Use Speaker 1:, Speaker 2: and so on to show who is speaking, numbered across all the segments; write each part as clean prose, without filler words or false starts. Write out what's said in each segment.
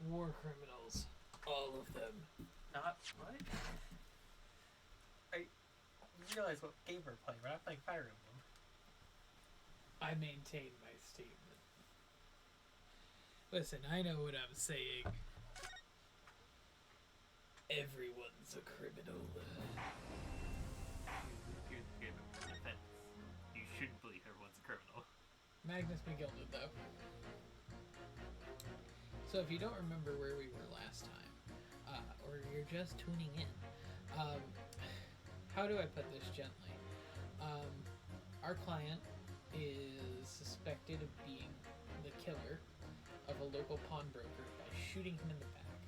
Speaker 1: War criminals. All of them.
Speaker 2: Not what? I realize what game we're playing. We're not playing Fire Emblem.
Speaker 1: I maintain my statement. Listen, I know what I'm saying. Everyone's a criminal.
Speaker 2: Here's the defense. You shouldn't believe everyone's a criminal.
Speaker 1: Magnus McGilded, though. So if you don't remember where we were last time, or you're just tuning in, how do I put this gently? Our client is suspected of being the killer of a local pawnbroker by shooting him in the back.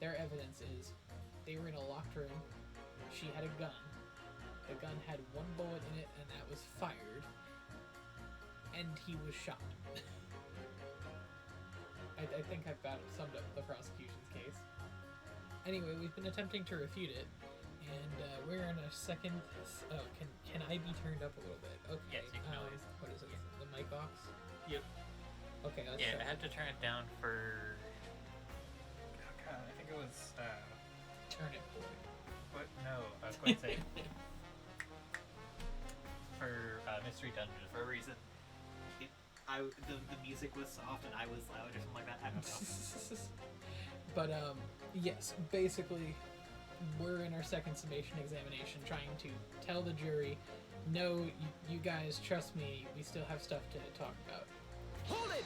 Speaker 1: Their evidence is they were in a locked room, she had a gun, the gun had one bullet in it and that was fired, and he was shot. I think I've about summed up the prosecution's case. Anyway, we've been attempting to refute it, and we're in a second... Oh, can I be turned up a little bit? Okay.
Speaker 2: Yes, you can always.
Speaker 1: What is it? The mic box?
Speaker 2: Yep.
Speaker 1: Okay, let's
Speaker 2: Yeah,
Speaker 1: try.
Speaker 2: I had to turn it down for... Oh god, I think it was...
Speaker 1: Turn it, boy.
Speaker 2: What? No, I was going to say... for Mystery Dungeon, for a reason. The music was soft and I was loud or something like that. I don't know.
Speaker 1: But, yes, basically, we're in our second summation examination trying to tell the jury, no, you guys, trust me, we still have stuff to talk about.
Speaker 3: Hold it!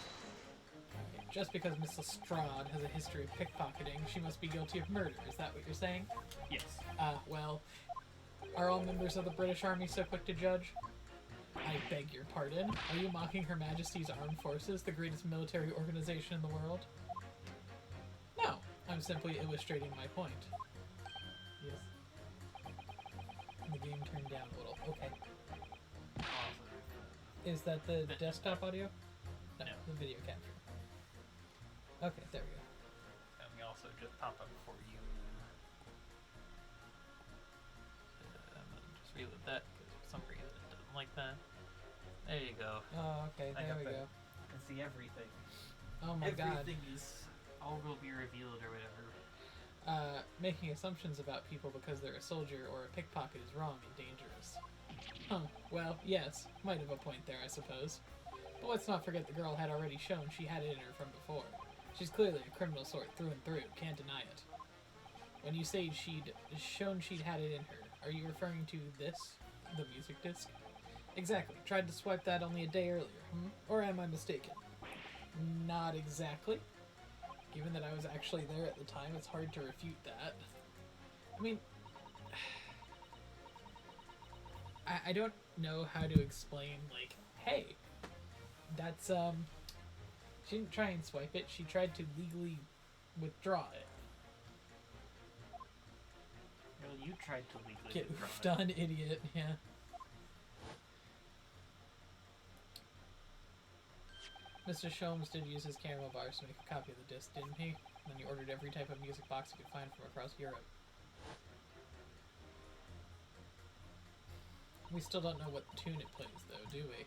Speaker 1: Okay, just because Miss Lestrade has a history of pickpocketing, she must be guilty of murder. Is that what you're saying?
Speaker 2: Yes.
Speaker 1: Well, are all members of the British Army so quick to judge? I beg your pardon? Are you mocking Her Majesty's Armed Forces, the greatest military organization in the world? No, I'm simply illustrating my point. Yes. The game turned down a little. Okay. Is that the desktop audio? No, the video capture. Okay, there we go.
Speaker 2: And we also just pop up for you. I'm gonna just reload that because for some reason it doesn't like that. There you go.
Speaker 1: Oh, okay, there we go.
Speaker 2: You can see everything.
Speaker 1: Oh my god.
Speaker 2: Everything is all will be revealed or whatever.
Speaker 1: Making assumptions about people because they're a soldier or a pickpocket is wrong and dangerous. Huh, well, yes, might have a point there, I suppose. But let's not forget the girl had already shown she had it in her from before. She's clearly a criminal sort through and through, can't deny it. When you say she'd shown she'd had it in her, are you referring to this? The music disc? Exactly, tried to swipe that only a day earlier, Or am I mistaken? Not exactly. Given that I was actually there at the time, it's hard to refute that. I mean, I don't know how to explain, like, hey, that's, she didn't try and swipe it, she tried to legally withdraw it.
Speaker 2: Well, you tried to legally
Speaker 1: Get
Speaker 2: withdraw
Speaker 1: oofed
Speaker 2: it.
Speaker 1: on, idiot, yeah. Mr. Sholmes did use his camera bars to make a copy of the disc, didn't he? And then he ordered every type of music box he could find from across Europe. We still don't know what tune it plays, though, do we?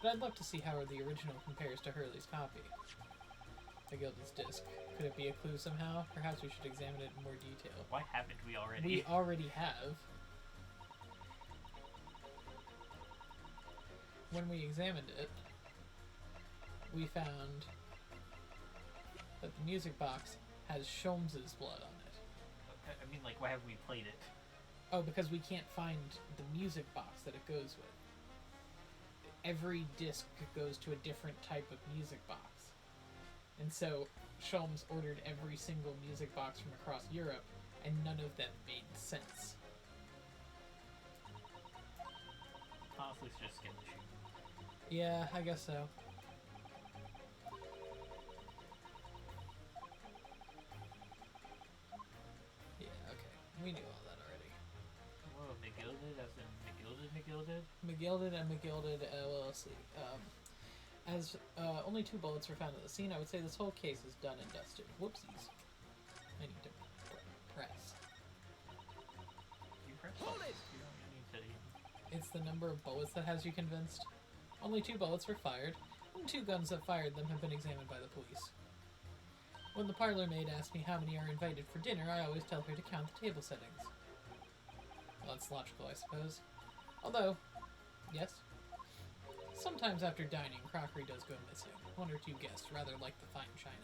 Speaker 1: But I'd love to see how the original compares to Hurley's copy. The Gilded's disc. Could it be a clue somehow? Perhaps we should examine it in more detail.
Speaker 2: Why haven't we already?
Speaker 1: We already have. When we examined it, we found that the music box has Sholmes's blood on it.
Speaker 2: I mean, like, why haven't we played it?
Speaker 1: Oh, because we can't find the music box that it goes with. Every disc goes to a different type of music box. And so, Sholmes ordered every single music box from across Europe, and none of them made sense.
Speaker 2: Honestly, it's just skin the shoe.
Speaker 1: Yeah, I guess so. Yeah, okay. We knew all that already.
Speaker 2: Whoa, McGilded as in McGilded?
Speaker 1: McGilded and McGilded LLC. As only 2 bullets were found at the scene, I would say this whole case is done and dusted. Whoopsies. I need to press.
Speaker 2: You press
Speaker 3: Hold it!
Speaker 2: You don't need to.
Speaker 1: It's the number of bullets that has you convinced. Only 2 bullets were fired. and 2 guns that fired them have been examined by the police. When the parlor maid asks me how many are invited for dinner, I always tell her to count the table settings. Well, that's logical, I suppose. Although, yes, sometimes after dining, crockery does go missing. 1 or 2 guests rather like the fine china.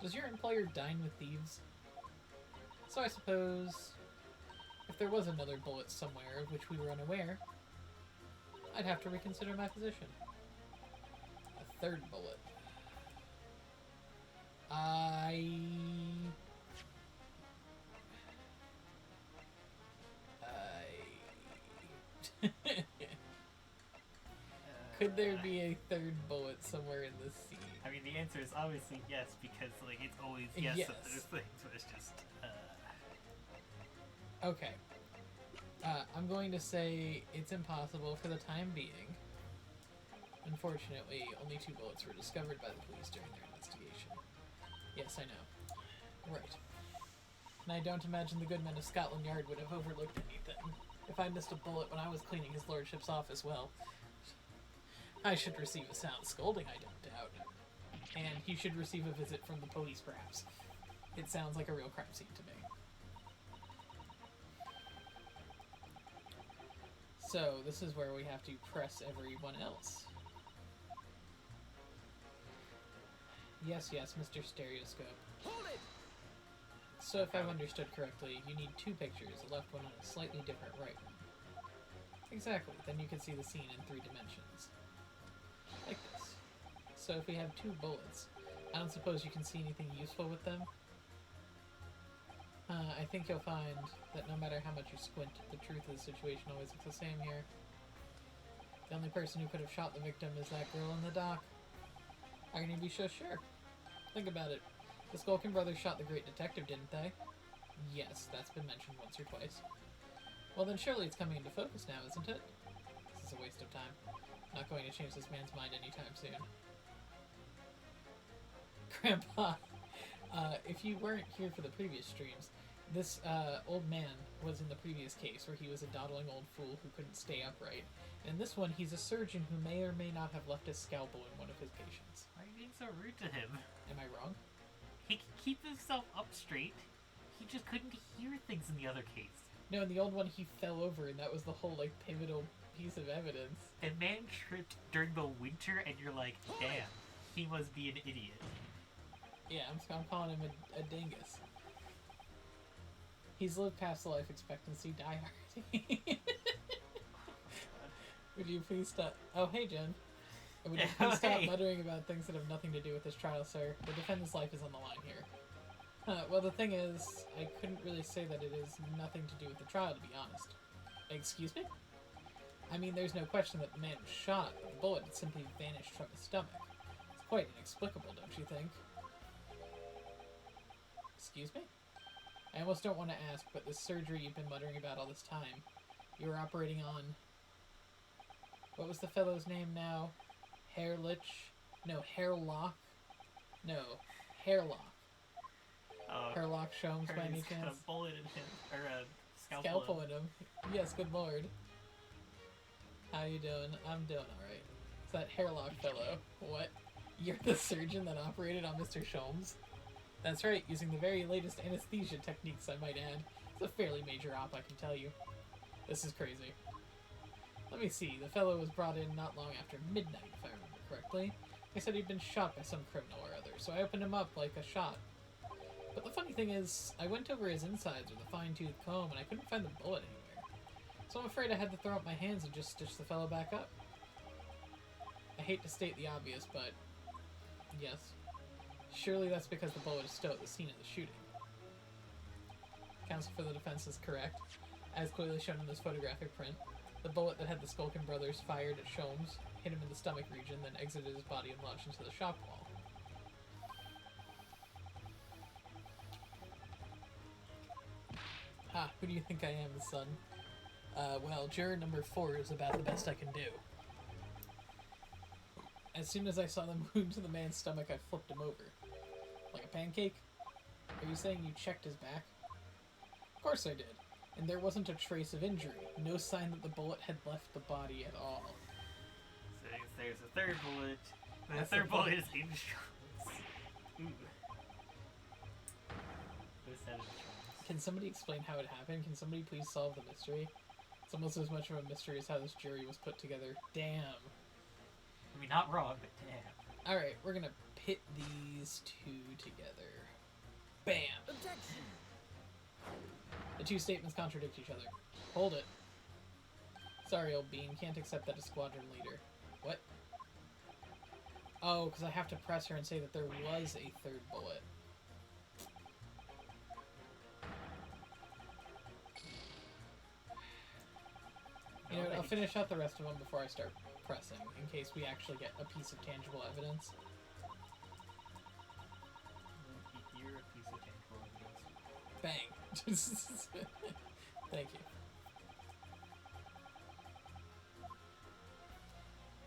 Speaker 1: Does your employer dine with thieves? So I suppose, if there was another bullet somewhere of which we were unaware, I'd have to reconsider my position. A 3rd bullet. Could there be a 3rd bullet somewhere in this scene?
Speaker 2: I mean, the answer is obviously yes, because, like, it's always yes,
Speaker 1: Yes.
Speaker 2: of those things, but it's just,
Speaker 1: Okay. I'm going to say it's impossible for the time being. Unfortunately, only 2 bullets were discovered by the police during their investigation. Yes, I know. Right. And I don't imagine the good men of Scotland Yard would have overlooked anything. If I missed a bullet when I was cleaning his lordship's office, well, I should receive a sound scolding, I don't doubt. And he should receive a visit from the police, perhaps. It sounds like a real crime scene to me. So, this is where we have to press everyone else. Yes, Mr. Stereoscope.
Speaker 3: Hold it!
Speaker 1: So if I've understood correctly, you need 2 pictures, a left one and a slightly different right one. Exactly, then you can see the scene in 3 dimensions. Like this. So if we have 2 bullets, I don't suppose you can see anything useful with them? I think you'll find that no matter how much you squint, the truth of the situation always looks the same here. The only person who could have shot the victim is that girl in the dock. How can you be so sure? Think about it. The Skulkin brothers shot the great detective, didn't they? Yes, that's been mentioned once or twice. Well then surely it's coming into focus now, isn't it? This is a waste of time. Not going to change this man's mind anytime soon. Grandpa, if you weren't here for the previous streams, this old man was in the previous case where he was a dawdling old fool who couldn't stay upright. In this one, he's a surgeon who may or may not have left a scalpel in one of his patients.
Speaker 2: why are you being so rude to him?
Speaker 1: Am I wrong?
Speaker 2: He could keep himself up straight. He just couldn't hear things in the other case.
Speaker 1: No, in the old one, he fell over, and that was the whole, like, pivotal piece of evidence.
Speaker 2: And man tripped during the winter, and you're like, damn, he must be an idiot.
Speaker 1: Yeah, I'm calling him a dingus. He's lived past the life expectancy, die hard. Would you please stop? Oh, hey, Jen. Would you please stop
Speaker 2: Hey.
Speaker 1: muttering about things that have nothing to do with this trial, sir? The defendant's life is on the line here. Well, the thing is, I couldn't really say that it is nothing to do with the trial, to be honest. Excuse me? I mean, there's no question that the man was shot, but the bullet had simply vanished from his stomach. It's quite inexplicable, don't you think? Excuse me? I almost don't want to ask, but this surgery you've been muttering about all this time, you were operating on... What was the fellow's name now? Hairlich? No, Hairlock? No, Hairlock. Hairlock Sholmes by any
Speaker 2: He's got
Speaker 1: chance?
Speaker 2: a bullet in him, or a
Speaker 1: Scalpel in him. Yes, good lord. How you doing? I'm doing alright. It's that Hairlock fellow. What? You're the surgeon that operated on Mr. Sholmes? That's right, using the very latest anesthesia techniques, I might add. It's a fairly major op, I can tell you. This is crazy. Let me see, the fellow was brought in not long after midnight, if I remember correctly. They said he'd been shot by some criminal or other, so I opened him up like a shot. But the funny thing is, I went over his insides with a fine-tooth comb and I couldn't find the bullet anywhere. So I'm afraid I had to throw up my hands and just stitch the fellow back up. I hate to state the obvious, but yes. Surely that's because the bullet is still at the scene of the shooting. Counsel for the defense is correct. As clearly shown in this photographic print, the bullet that had the Skulkin brothers fired at Sholmes hit him in the stomach region, then exited his body and launched into the shop wall. Ha, who do you think I am, son? Well, juror number 4 is about the best I can do. As soon as I saw the wound to the man's stomach, I flipped him over. Like a pancake? Are you saying you checked his back? Of course I did. And there wasn't a trace of injury. No sign that the bullet had left the body at all.
Speaker 2: So there's a 3rd bullet, The
Speaker 1: That's
Speaker 2: third
Speaker 1: the
Speaker 2: bullet
Speaker 1: point.
Speaker 2: is insurance. Ooh. Who said insurance?
Speaker 1: Can somebody explain how it happened? Can somebody please solve the mystery? It's almost as much of a mystery as how this jury was put together. Damn.
Speaker 2: I mean, not wrong, but damn.
Speaker 1: Alright, we're gonna pit these two together. Bam!
Speaker 3: Objection!
Speaker 1: The two statements contradict each other. Hold it. Sorry, old bean. Can't accept that as squadron leader. What? Oh, because I have to press her and say that there was a third bullet. You know what, I'll finish out the rest of them before I start pressing, in case we actually get a piece of tangible evidence.
Speaker 2: You're a piece of tangible evidence.
Speaker 1: Bang! Thank you.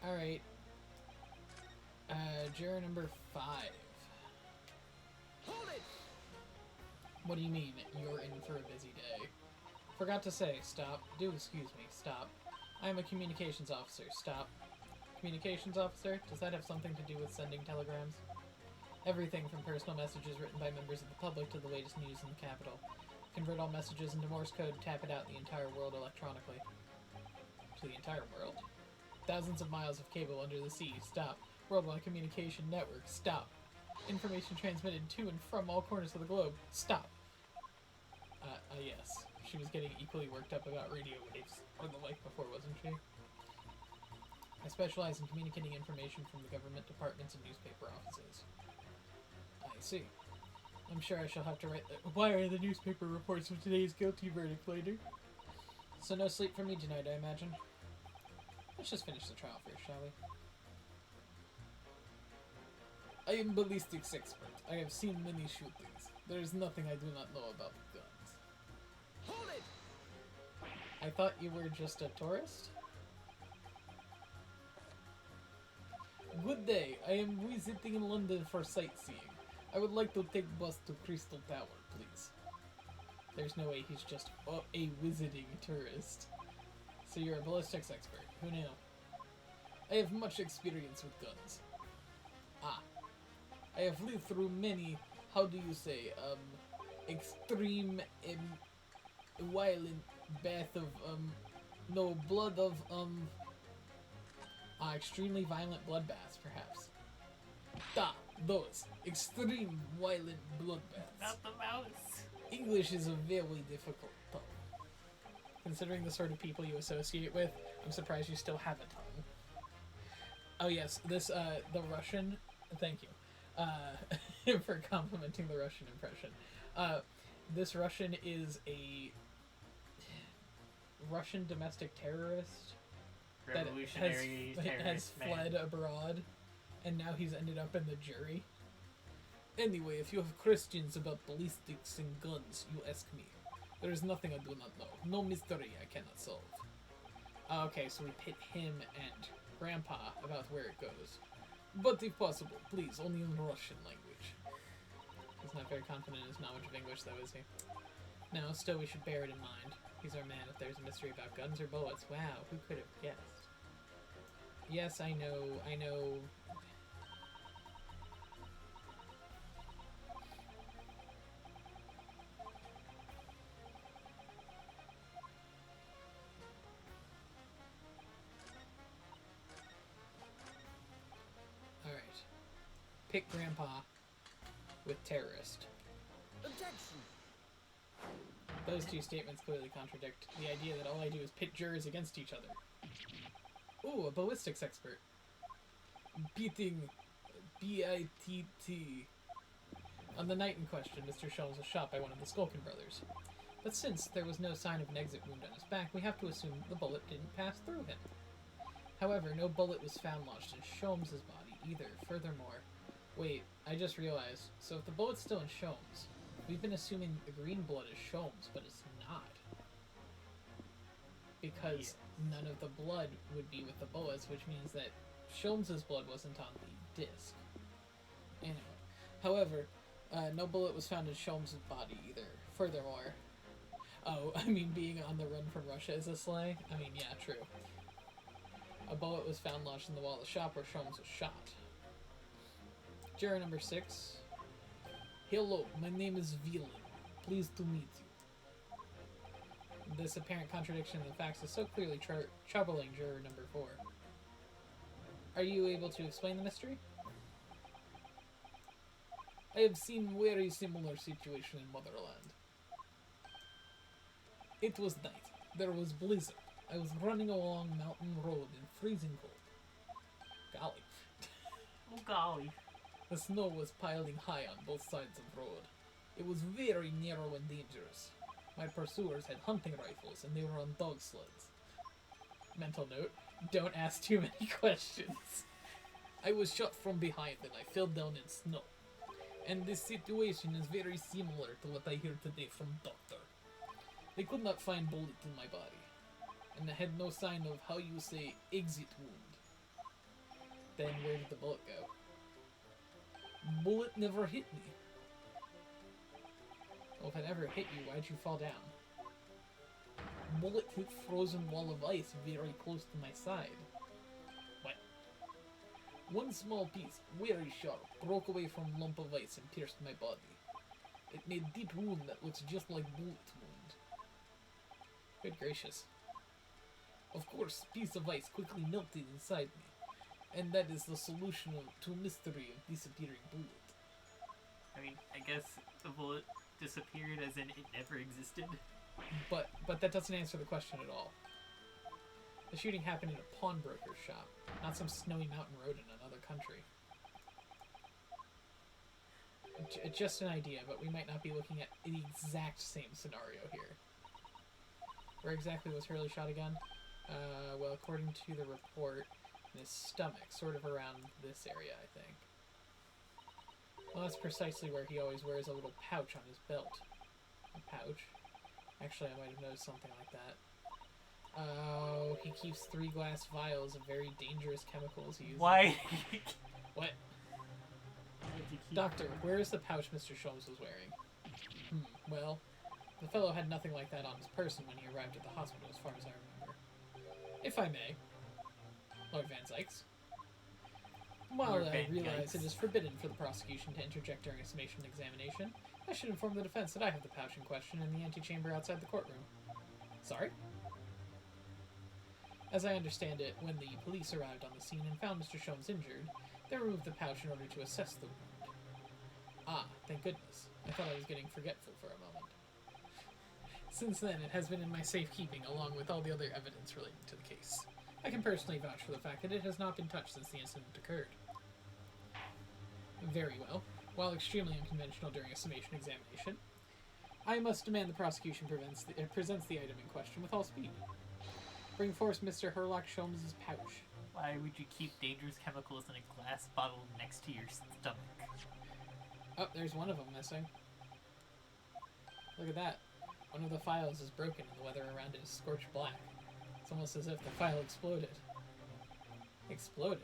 Speaker 1: Alright. Juror number 5.
Speaker 3: Hold it!
Speaker 1: What do you mean, you're in for a busy day? Forgot to say, stop. Do excuse me, stop. I am a communications officer, stop. Communications officer? Does that have something to do with sending telegrams? Everything from personal messages written by members of the public to the latest news in the capital. Convert all messages into Morse code, tap it out in the entire world electronically. To the entire world? Thousands of miles of cable under the sea, stop. Worldwide communication network, stop. Information transmitted to and from all corners of the globe, stop. Yes. She was getting equally worked up about radio waves or the like before, wasn't she? I specialize in communicating information from the government departments and newspaper offices. I see. I'm sure I shall have to write the wire the newspaper reports of today's guilty verdict later. So no sleep for me tonight, I imagine. Let's just finish the trial first, shall we? I am ballistics expert. I have seen many shootings. There is nothing I do not know about guns.
Speaker 3: Hold it!
Speaker 1: I thought you were just a tourist? Good day. I am visiting London for sightseeing. I would like to take bus to Crystal Tower, please. There's no way he's just a visiting tourist. So you're a ballistics expert. Who knew? I have much experience with guns. Ah. I have lived through many, how do you say, extreme, violent bath of, no, blood of, extremely violent bloodbaths, perhaps. Those. Extreme violent bloodbaths.
Speaker 2: Not the mouse.
Speaker 1: English is a very difficult tongue. Considering the sort of people you associate with, I'm surprised you still have a tongue. Oh yes, this, the Russian, thank you, for complimenting the Russian impression. This Russian is a Russian domestic terrorist that
Speaker 2: Revolutionary
Speaker 1: has
Speaker 2: terrorist
Speaker 1: fled
Speaker 2: man.
Speaker 1: abroad, and now he's ended up in the jury. Anyway, if you have questions about ballistics and guns, you ask me. There is nothing I do not know. No mystery I cannot solve. Okay, so we pit him and Grandpa about where it goes. But if possible, please, only in Russian language. He's not very confident in his knowledge of English, though, is he? No, still we should bear it in mind. He's our man if there's a mystery about guns or bullets. Wow, who could have guessed? Yes, I know. Alright. Pick Grandpa with terrorist.
Speaker 3: Objection!
Speaker 1: Those two statements clearly contradict the idea that all I do is pit jurors against each other. Ooh, a ballistics expert. Beating B-I-T-T. On the night in question, Mr. Shells was shot by one of the Skulkin brothers. But since there was no sign of an exit wound on his back, we have to assume the bullet didn't pass through him. However, no bullet was found lodged in Sholmes' body either. Furthermore, wait, I just realized, so if the bullet's still in Sholmes, we've been assuming the green blood is Sholmes, but it's not. Because none of the blood would be with the bullets, which means that Sholmes' blood wasn't on the disc. Anyway, however, no bullet was found in Sholmes' body either. Furthermore, being on the run from Russia is a slay? I mean, yeah, true. A bullet was found lodged in the wall of the shop where Sholmes was shot. Juror number 6. Hello, my name is Villain. Pleased to meet you. This apparent contradiction in the facts is so clearly troubling juror number 4. Are you able to explain the mystery? I have seen very similar situation in Motherland. It was night. There was blizzard. I was running along mountain road in freezing cold. Golly.
Speaker 2: Oh golly.
Speaker 1: The snow was piling high on both sides of the road. It was very narrow and dangerous. My pursuers had hunting rifles and they were on dog sleds. Mental note, don't ask too many questions. I was shot from behind and I fell down in snow. And this situation is very similar to what I hear today from Doctor. They could not find bullet in my body. And I had no sign of, how you say, exit wound. Then where did the bullet go? Bullet never hit me. Well, if it ever hit you, why'd you fall down? Bullet hit frozen wall of ice very close to my side. What? One small piece, very sharp, broke away from lump of ice and pierced my body. It made deep wound that looks just like bullet wound. Good gracious. Of course, piece of ice quickly melted inside me. And that is the solution to mystery of disappearing bullet.
Speaker 2: I mean, I guess the bullet disappeared as in it never existed.
Speaker 1: But that doesn't answer the question at all. The shooting happened in a pawnbroker's shop, not some snowy mountain road in another country. Just an idea, but we might not be looking at the exact same scenario here. Where exactly was Hurley shot again? Well, according to the report, in his stomach, sort of around this area, I think. Well, that's precisely where he always wears a little pouch on his belt. A pouch? Actually, I might have noticed something like that. Oh, he keeps 3 glass vials of very dangerous chemicals he uses.
Speaker 2: Why?
Speaker 1: What?
Speaker 2: Why'd you keep-
Speaker 1: Doctor, where is the pouch Mr. Sholmes was wearing? Well, the fellow had nothing like that on his person when he arrived at the hospital, as far as I remember. If I may, Lord Van Zykes. While
Speaker 2: Lord
Speaker 1: I
Speaker 2: Van
Speaker 1: realize
Speaker 2: Zykes.
Speaker 1: it is forbidden for the prosecution to interject during a summation examination, I should inform the defense that I have the pouch in question in the antechamber outside the courtroom. Sorry? As I understand it, when the police arrived on the scene and found Mr. Sholmes injured, they removed the pouch in order to assess the wound. Ah, thank goodness. I thought I was getting forgetful for a moment. Since then, it has been in my safekeeping along with all the other evidence relating to the case. I can personally vouch for the fact that it has not been touched since the incident occurred. Very well. While extremely unconventional during a summation examination, I must demand the prosecution presents the item in question with all speed. Bring forth Mr. Herlock Sholmes' pouch.
Speaker 2: Why would you keep dangerous chemicals in a glass bottle next to your stomach?
Speaker 1: Oh, there's one of them missing. Look at that. One of the files is broken and the weather around it is scorched black. It's almost as if the file exploded. Exploded?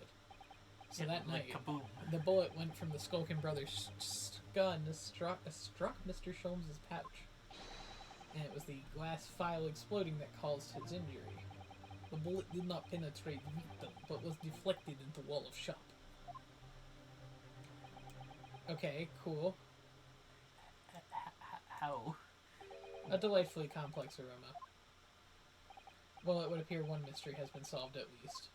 Speaker 1: So
Speaker 2: Yeah,
Speaker 1: that
Speaker 2: like
Speaker 1: night,
Speaker 2: kaboom.
Speaker 1: the bullet went from the Skulkin brothers' gun to struck Mr. Sholmes' pouch. And it was the glass file exploding that caused his injury. The bullet did not penetrate the victim, but was deflected into wall of shop. Okay, cool.
Speaker 2: How?
Speaker 1: A delightfully complex aroma. Well, it would appear one mystery has been solved at least.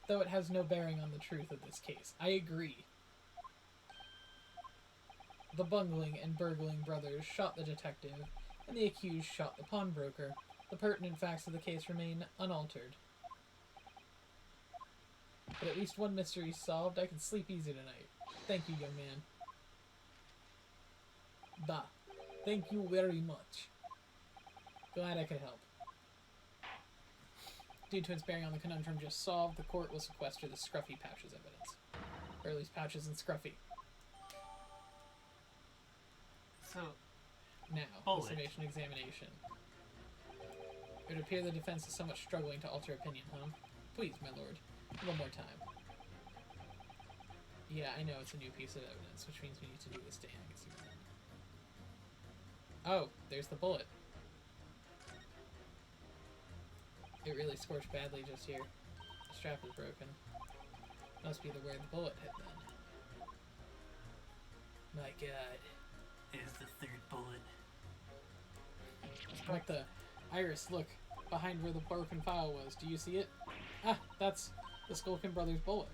Speaker 1: Though it has no bearing on the truth of this case. I agree. The bungling and burgling brothers shot the detective, and the accused shot the pawnbroker. The pertinent facts of the case remain unaltered. But at least one mystery solved. I can sleep easy tonight. Thank you, young man. Bah. Thank you very much. Glad I could help. Due to its bearing on the conundrum just solved, the court will sequester the Scruffy pouch as evidence. Or at least pouches and Scruffy.
Speaker 2: So,
Speaker 1: Now,
Speaker 2: Bullet.
Speaker 1: the summation examination. It would appear the defense is somewhat struggling to alter opinion, huh? Please, my lord. One more time. Yeah, I know it's a new piece of evidence, which means we need to do this to Angus again. Oh, there's the bullet. It really scorched badly just here. The strap is broken. Must be where the bullet hit then. My god.
Speaker 2: Is the third bullet.
Speaker 1: Like the Iris, look. Behind where the broken file was. Do you see it? Ah, that's the Skulkin brothers' bullet.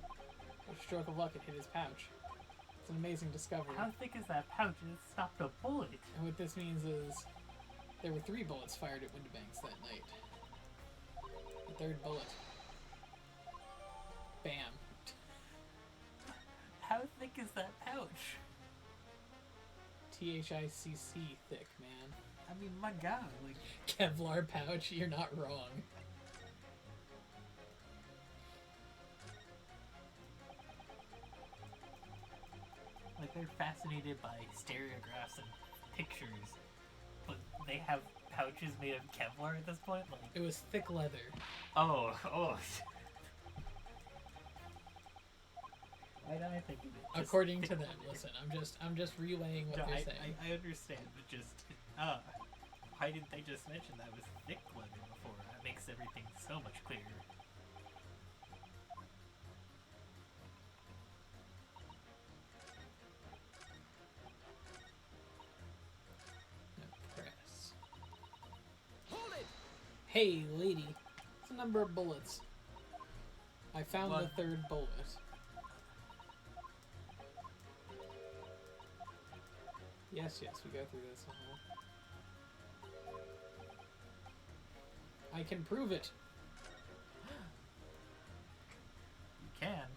Speaker 1: With a stroke of luck, it hit his pouch. It's an amazing discovery.
Speaker 2: How thick is that pouch? It stopped a bullet.
Speaker 1: And what this means is there were 3 bullets fired at Windibanks that night. The third bullet. Bam.
Speaker 2: How thick is that pouch?
Speaker 1: THICC thick, man.
Speaker 2: I mean, my god, like...
Speaker 1: Kevlar pouch, you're not wrong.
Speaker 2: Like, they're fascinated by stereographs and pictures, but they have pouches made of Kevlar at this point? Like...
Speaker 1: It was thick leather.
Speaker 2: Oh. Why did I think of it? Just
Speaker 1: According to
Speaker 2: thick
Speaker 1: them,
Speaker 2: leather.
Speaker 1: listen, I'm just relaying what
Speaker 2: No,
Speaker 1: they're saying.
Speaker 2: I understand, but just... why didn't they just mention that was thick leather before? That makes everything so much clearer.
Speaker 1: Press.
Speaker 3: Hold it!
Speaker 1: Hey, lady. It's a number of bullets. I found
Speaker 2: One.
Speaker 1: the third bullet. Yes, we go through this. I can prove it.
Speaker 2: You can.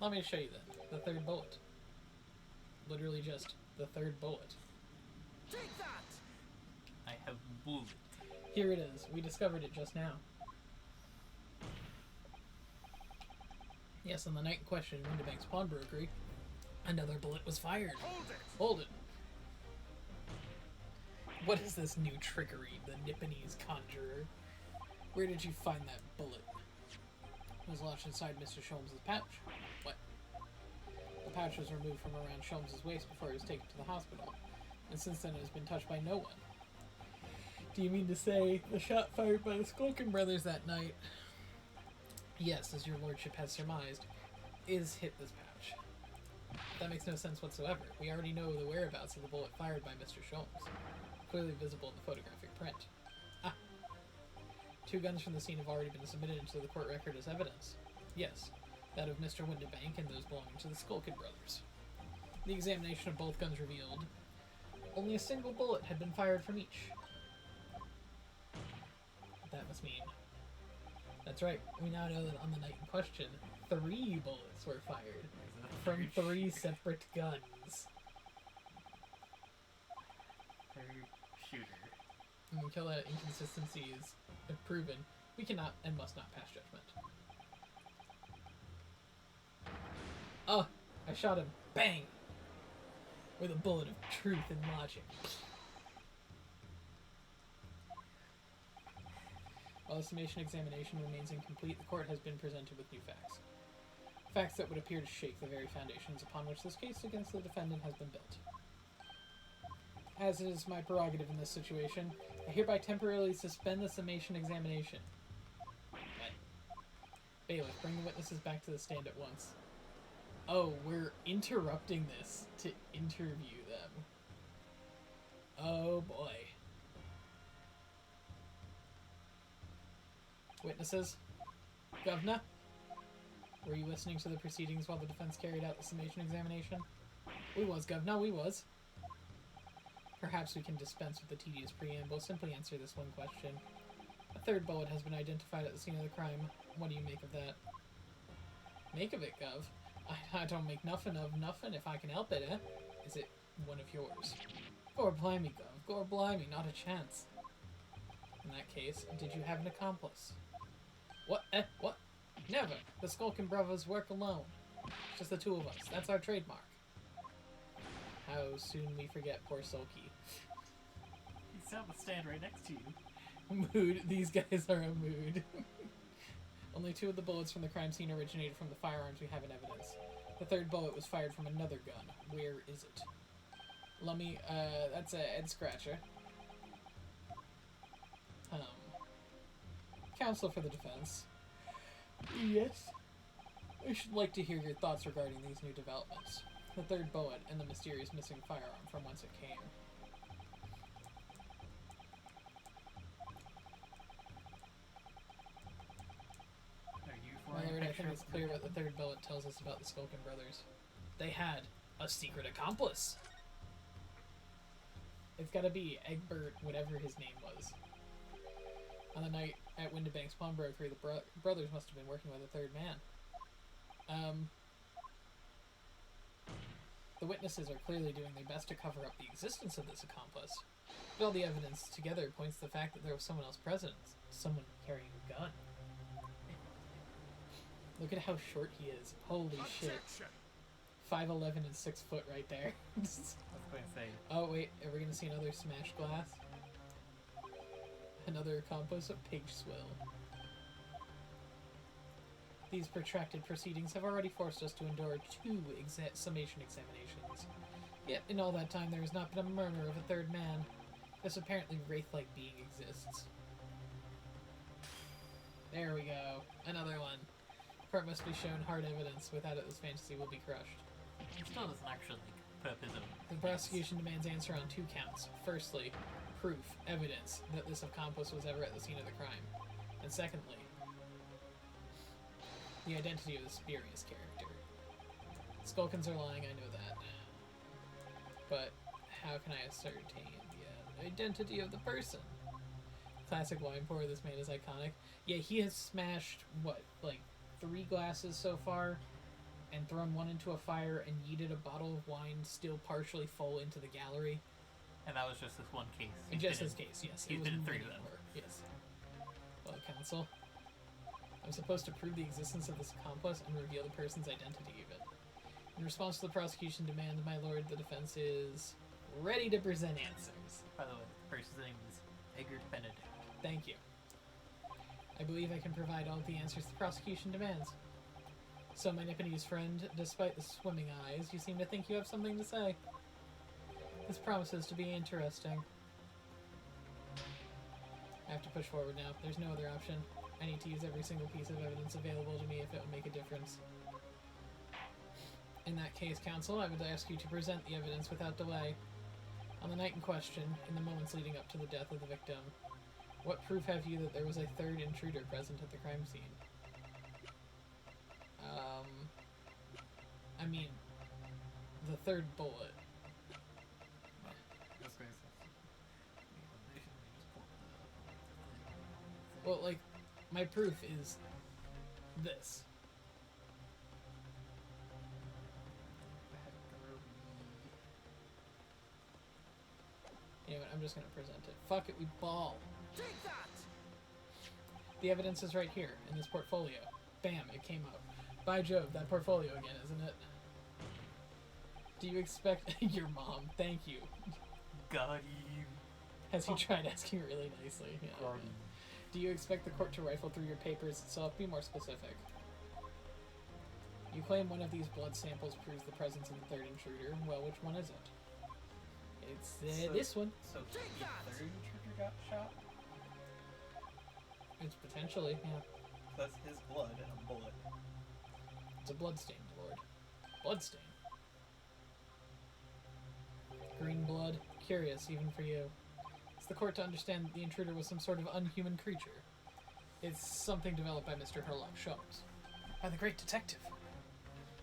Speaker 1: Let me show you then. The third bullet. Literally just the third bullet.
Speaker 3: Take that!
Speaker 2: I have bullet.
Speaker 1: Here it is. We discovered it just now. Yes, on the night in question, Windibank's pawnbrokery, another bullet was fired.
Speaker 3: Hold it!
Speaker 1: Hold it. What is this new trickery, the Nipponese conjurer? Where did you find that bullet? It was lodged inside Mr. Sholmes' pouch. What? The pouch was removed from around Sholmes' waist before he was taken to the hospital, and since then it has been touched by no one. Do you mean to say the shot fired by the Skulkin brothers that night, yes, as your lordship has surmised, is hit this pouch? That makes no sense whatsoever. We already know the whereabouts of the bullet fired by Mr. Sholmes, clearly visible in the photographic print. Ah. 2 guns from the scene have already been submitted into the court record as evidence. Yes, that of Mr. Windibank and those belonging to the Skulkin brothers. The examination of both guns revealed only a single bullet had been fired from each. That must mean... That's right, we now know that on the night in question, 3 bullets were fired from 3 separate guns.
Speaker 2: Third shooter.
Speaker 1: Until that inconsistency is proven, we cannot and must not pass judgment. Oh, I shot him. Bang! With a bullet of truth and logic. While the summation examination remains incomplete, the court has been presented with new facts. Facts that would appear to shake the very foundations upon which this case against the defendant has been built. As it is my prerogative in this situation, I hereby temporarily suspend the summation examination. What? Bailiff, bring the witnesses back to the stand at once. Oh, we're interrupting this to interview them. Oh boy. Witnesses? Governor? Were you listening to the proceedings while the defense carried out the summation examination? We was, Governor, we was. Perhaps we can dispense with the tedious preamble. Simply answer this one question. A third bullet has been identified at the scene of the crime. What do you make of that? Make of it, Gov? I don't make nothing of nothing if I can help it, eh? Is it one of yours? Gor blimey, Gov. Gor blimey, not a chance. In that case, did you have an accomplice? What? What? Never. The Skulkin brothers work alone. Just the 2 of us. That's our trademark. How soon we forget poor Sulky.
Speaker 2: He's on the stand right next to you.
Speaker 1: Mood. These guys are a mood. Only 2 of the bullets from the crime scene originated from the firearms we have in evidence. The third bullet was fired from another gun. Where is it? Lummy, that's a head scratcher. Counsel for the defense. Yes. I should like to hear your thoughts regarding these new developments. The third bullet and the mysterious missing firearm from whence it came.
Speaker 2: Are you
Speaker 1: My
Speaker 2: for
Speaker 1: lord, I think
Speaker 2: picture
Speaker 1: it's
Speaker 2: of
Speaker 1: clear
Speaker 2: the
Speaker 1: what the third bullet tells us about the Skulkin brothers. They had a secret accomplice! It's gotta be Egbert, whatever his name was. On the night at Windibank's pawnbrokery, the brothers must have been working with a third man. The witnesses are clearly doing their best to cover up the existence of this accomplice. But all the evidence together points to the fact that there was someone else present. Someone carrying a gun. Look at how short he is. Holy shit. 5'11" and 6 foot right there.
Speaker 2: I was going to say,
Speaker 1: Oh wait, are we gonna see another smashed glass? Another accomplice of pig swill. These protracted proceedings have already forced us to endure 2 summation examinations. Yet, in all that time, there has not been a murmur of a third man. This apparently wraith-like being exists. There we go. Another one. Court must be shown hard evidence. Without it, this fantasy will be crushed.
Speaker 2: he still doesn't actually put up his own.
Speaker 1: The prosecution demands answer on 2 counts. Firstly, proof, evidence, that this accomplice was ever at the scene of the crime. And secondly, the identity of the spurious character. Skulkins are lying, I know that. But how can I ascertain the identity of the person? Classic wine pourer, this man is iconic. Yeah, he has smashed, what, like 3 glasses so far? And thrown one into a fire and yeeted a bottle of wine still partially full into the gallery.
Speaker 2: And that was just this one case.
Speaker 1: In just his case, yes.
Speaker 2: He's
Speaker 1: it was
Speaker 2: been in 3
Speaker 1: many
Speaker 2: of them.
Speaker 1: more, yes. Well, counsel, I'm supposed to prove the existence of this accomplice and reveal the person's identity even. In response to the prosecution demand, my lord, the defense is ready to present answers.
Speaker 2: By the way, the person's name is Egbert Benedict.
Speaker 1: Thank you. I believe I can provide all the answers the prosecution demands. So, my Nipponese friend, despite the swimming eyes, you seem to think you have something to say. This promises to be interesting. I have to push forward now. There's no other option. I need to use every single piece of evidence available to me if it will make a difference. In that case, counsel, I would ask you to present the evidence without delay. On the night in question, in the moments leading up to the death of the victim, what proof have you that there was a third intruder present at the crime scene? I mean, the third bullet. Well, like, my proof is this. You know what, I'm just gonna present it. Fuck it, we ball.
Speaker 3: Take that!
Speaker 1: The evidence is right here, in this portfolio. Bam, it came up. By Jove, that portfolio again, isn't it? Do you expect... Your mom, thank you.
Speaker 2: Got you.
Speaker 1: Has he tried asking really nicely? Yeah,
Speaker 2: Got
Speaker 1: okay.
Speaker 2: you.
Speaker 1: Do you expect the court to rifle through your papers itself? Be more specific. You claim one of these blood samples proves the presence of the third intruder. Well, which one is it? It's
Speaker 2: So-
Speaker 1: this one.
Speaker 2: So
Speaker 3: Take
Speaker 2: the
Speaker 3: that!
Speaker 2: third intruder got shot?
Speaker 1: It's potentially, yeah.
Speaker 2: That's his blood and a bullet.
Speaker 1: It's a bloodstain, Lord. Bloodstain. Green blood. Curious, even for you. It's the court to understand that the intruder was some sort of unhuman creature. It's something developed by Mr. Herlock Sholmes. By the great detective.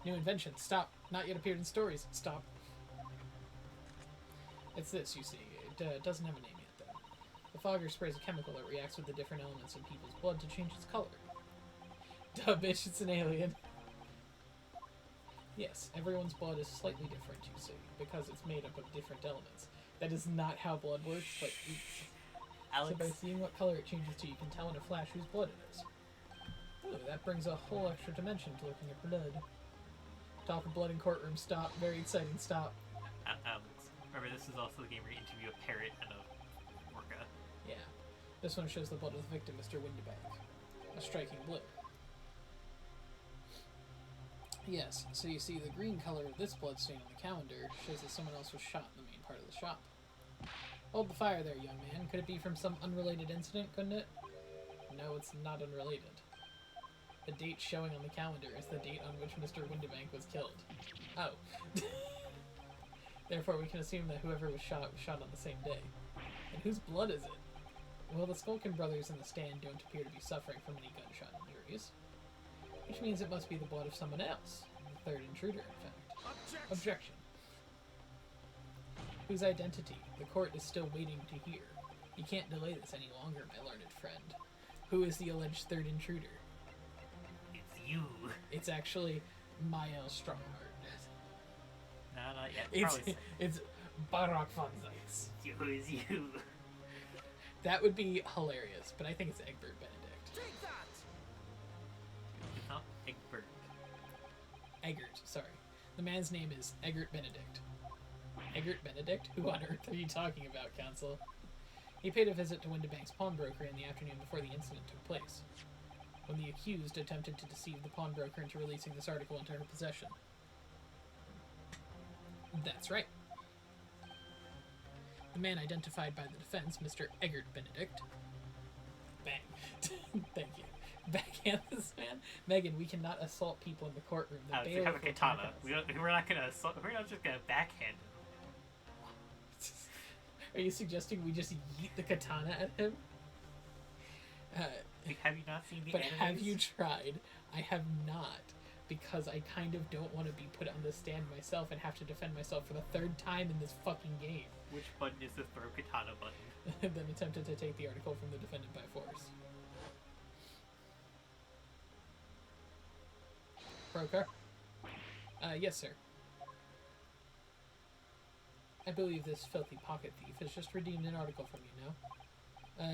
Speaker 1: New invention. Stop. Not yet appeared in stories. Stop. It's this, you see. It doesn't have a name yet, though. The fogger sprays a chemical that reacts with the different elements in people's blood to change its color. Duh, bitch, it's an alien. Yes, everyone's blood is slightly different, you see, because it's made up of different elements. That is not how blood works, but
Speaker 2: Alex,
Speaker 1: so by seeing what color it changes to, you can tell in a flash whose blood it is. Ooh, that brings a whole extra dimension to looking at blood. Talk of blood in courtroom, stop. Very exciting, stop.
Speaker 2: Alex, remember this is also the game where you interview a parrot and a orca.
Speaker 1: Yeah. This one shows the blood of the victim, Mr. Windibank. A striking blue. Yes, so you see the green color of this bloodstain on the calendar shows that someone else was shot in the main part of the shop. Hold the fire there, young man. Could it be from some unrelated incident, couldn't it? No, it's not unrelated. The date showing on the calendar is the date on which Mr. Windibank was killed. Oh. Therefore, we can assume that whoever was shot on the same day. And whose blood is it? Well, the Skulkin brothers in the stand don't appear to be suffering from any gunshot injuries. Which means it must be the blood of someone else. The third intruder, in fact. Objection. Whose identity? The court is still waiting to hear. You can't delay this any longer, my learned friend. Who is the alleged third intruder?
Speaker 2: It's you.
Speaker 1: It's actually Mael Strongheart.
Speaker 2: No, not yet.
Speaker 1: It's Barak von Zeiss.
Speaker 2: Who is you?
Speaker 1: That would be hilarious, but I think it's Egbert Benedict.
Speaker 3: Take that!
Speaker 2: It's not Egbert.
Speaker 1: Eggert, sorry. The man's name is Egbert Benedict. Egbert Benedict? Who on earth are you talking about, Counsel? He paid a visit to Windibank's pawnbroker in the afternoon before the incident took place, when the accused attempted to deceive the pawnbroker into releasing this article into her possession. That's right. The man identified by the defense, Mr. Egbert Benedict. Bang. Thank you. Backhand this man. Megan, we cannot assault people in the courtroom. The
Speaker 2: We have a katana. We're not gonna assault. We're not just gonna backhand him.
Speaker 1: Are you suggesting we just yeet the katana at him?
Speaker 2: Have you not seen the
Speaker 1: But
Speaker 2: enemies?
Speaker 1: have you tried? I have not. Because I kind of don't want to be put on the stand myself and have to defend myself for the third time in this fucking game.
Speaker 2: Which button is the throw katana button?
Speaker 1: Then attempted to take the article from the defendant by force. Broker? Yes, sir. I believe this filthy pocket thief has just redeemed an article from you now.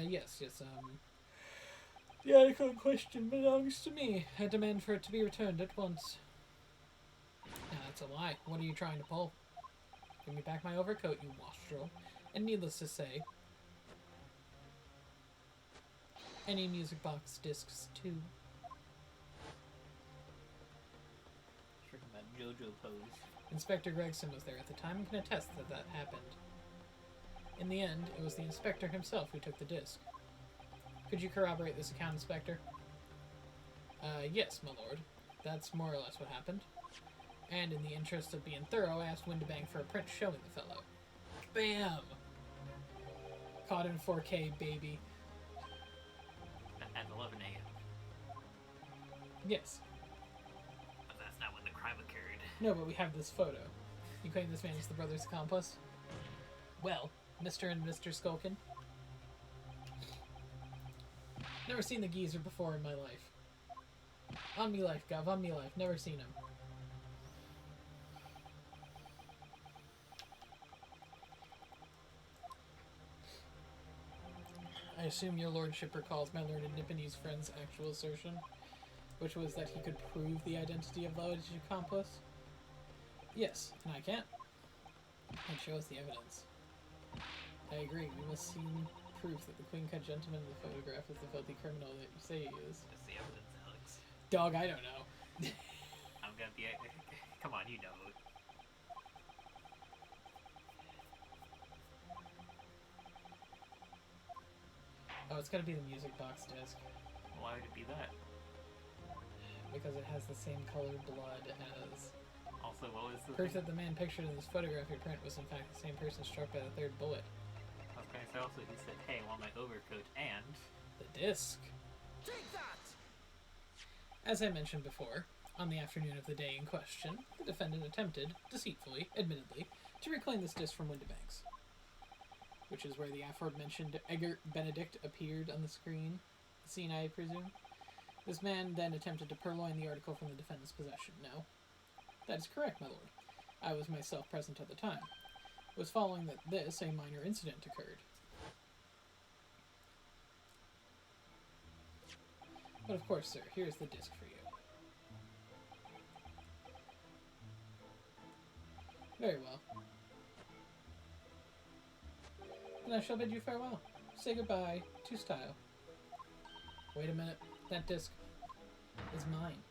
Speaker 1: Yes, the article in question belongs to me. I demand for it to be returned at once. Now, that's a lie. What are you trying to pull? Give me back my overcoat, you wastrel. And needless to say, any music box discs, too.
Speaker 2: Talking about JoJo pose.
Speaker 1: Inspector Gregson was there at the time and can attest that that happened. In the end, it was the inspector himself who took the disc. Could you corroborate this account, Inspector? Yes, my lord. That's more or less what happened. And in the interest of being thorough, I asked Windibank for a print showing the fellow. Bam! Caught in 4K, baby.
Speaker 2: At 11 a.m.
Speaker 1: Yes.
Speaker 2: But that's not when the crime occurred.
Speaker 1: No, but we have this photo. You claim this man is the brother's accomplice? Well, Mr. and Mr. Skulkin. Never seen the geezer before in my life. On me life, Gov, on me life. Never seen him. I assume your lordship recalls my learned Nipponese friend's actual assertion, which was that he could prove the identity of the alleged accomplice? Yes, and I can't. It shows the evidence. I agree, we must see proof that the clean-cut gentleman in the photograph is the filthy criminal that you say he is.
Speaker 2: That's the evidence, Alex.
Speaker 1: Dog, I don't know.
Speaker 2: I'm gonna be. Come on, you know.
Speaker 1: Oh, it's gotta be the music box disc.
Speaker 2: Why would it be that?
Speaker 1: Because it has the same colored blood as...
Speaker 2: Also, what was the
Speaker 1: proof
Speaker 2: thing?
Speaker 1: that the man pictured in this photographic print was in fact the same person struck by the third bullet.
Speaker 2: I was gonna say also he said, hey, I want my overcoat and...
Speaker 1: The disc.
Speaker 3: Take that!
Speaker 1: As I mentioned before, on the afternoon of the day in question, the defendant attempted, deceitfully, admittedly, to reclaim this disc from Windibanks. Which is where the aforementioned Egbert Benedict appeared on the screen. The scene, I presume. This man then attempted to purloin the article from the defendant's possession. No? That is correct, my lord. I was myself present at the time. It was following this, a minor incident occurred. But of course, sir, here's the disc for you. Very well. Then I shall bid you farewell. Say goodbye to style. Wait a minute. That disc is mine.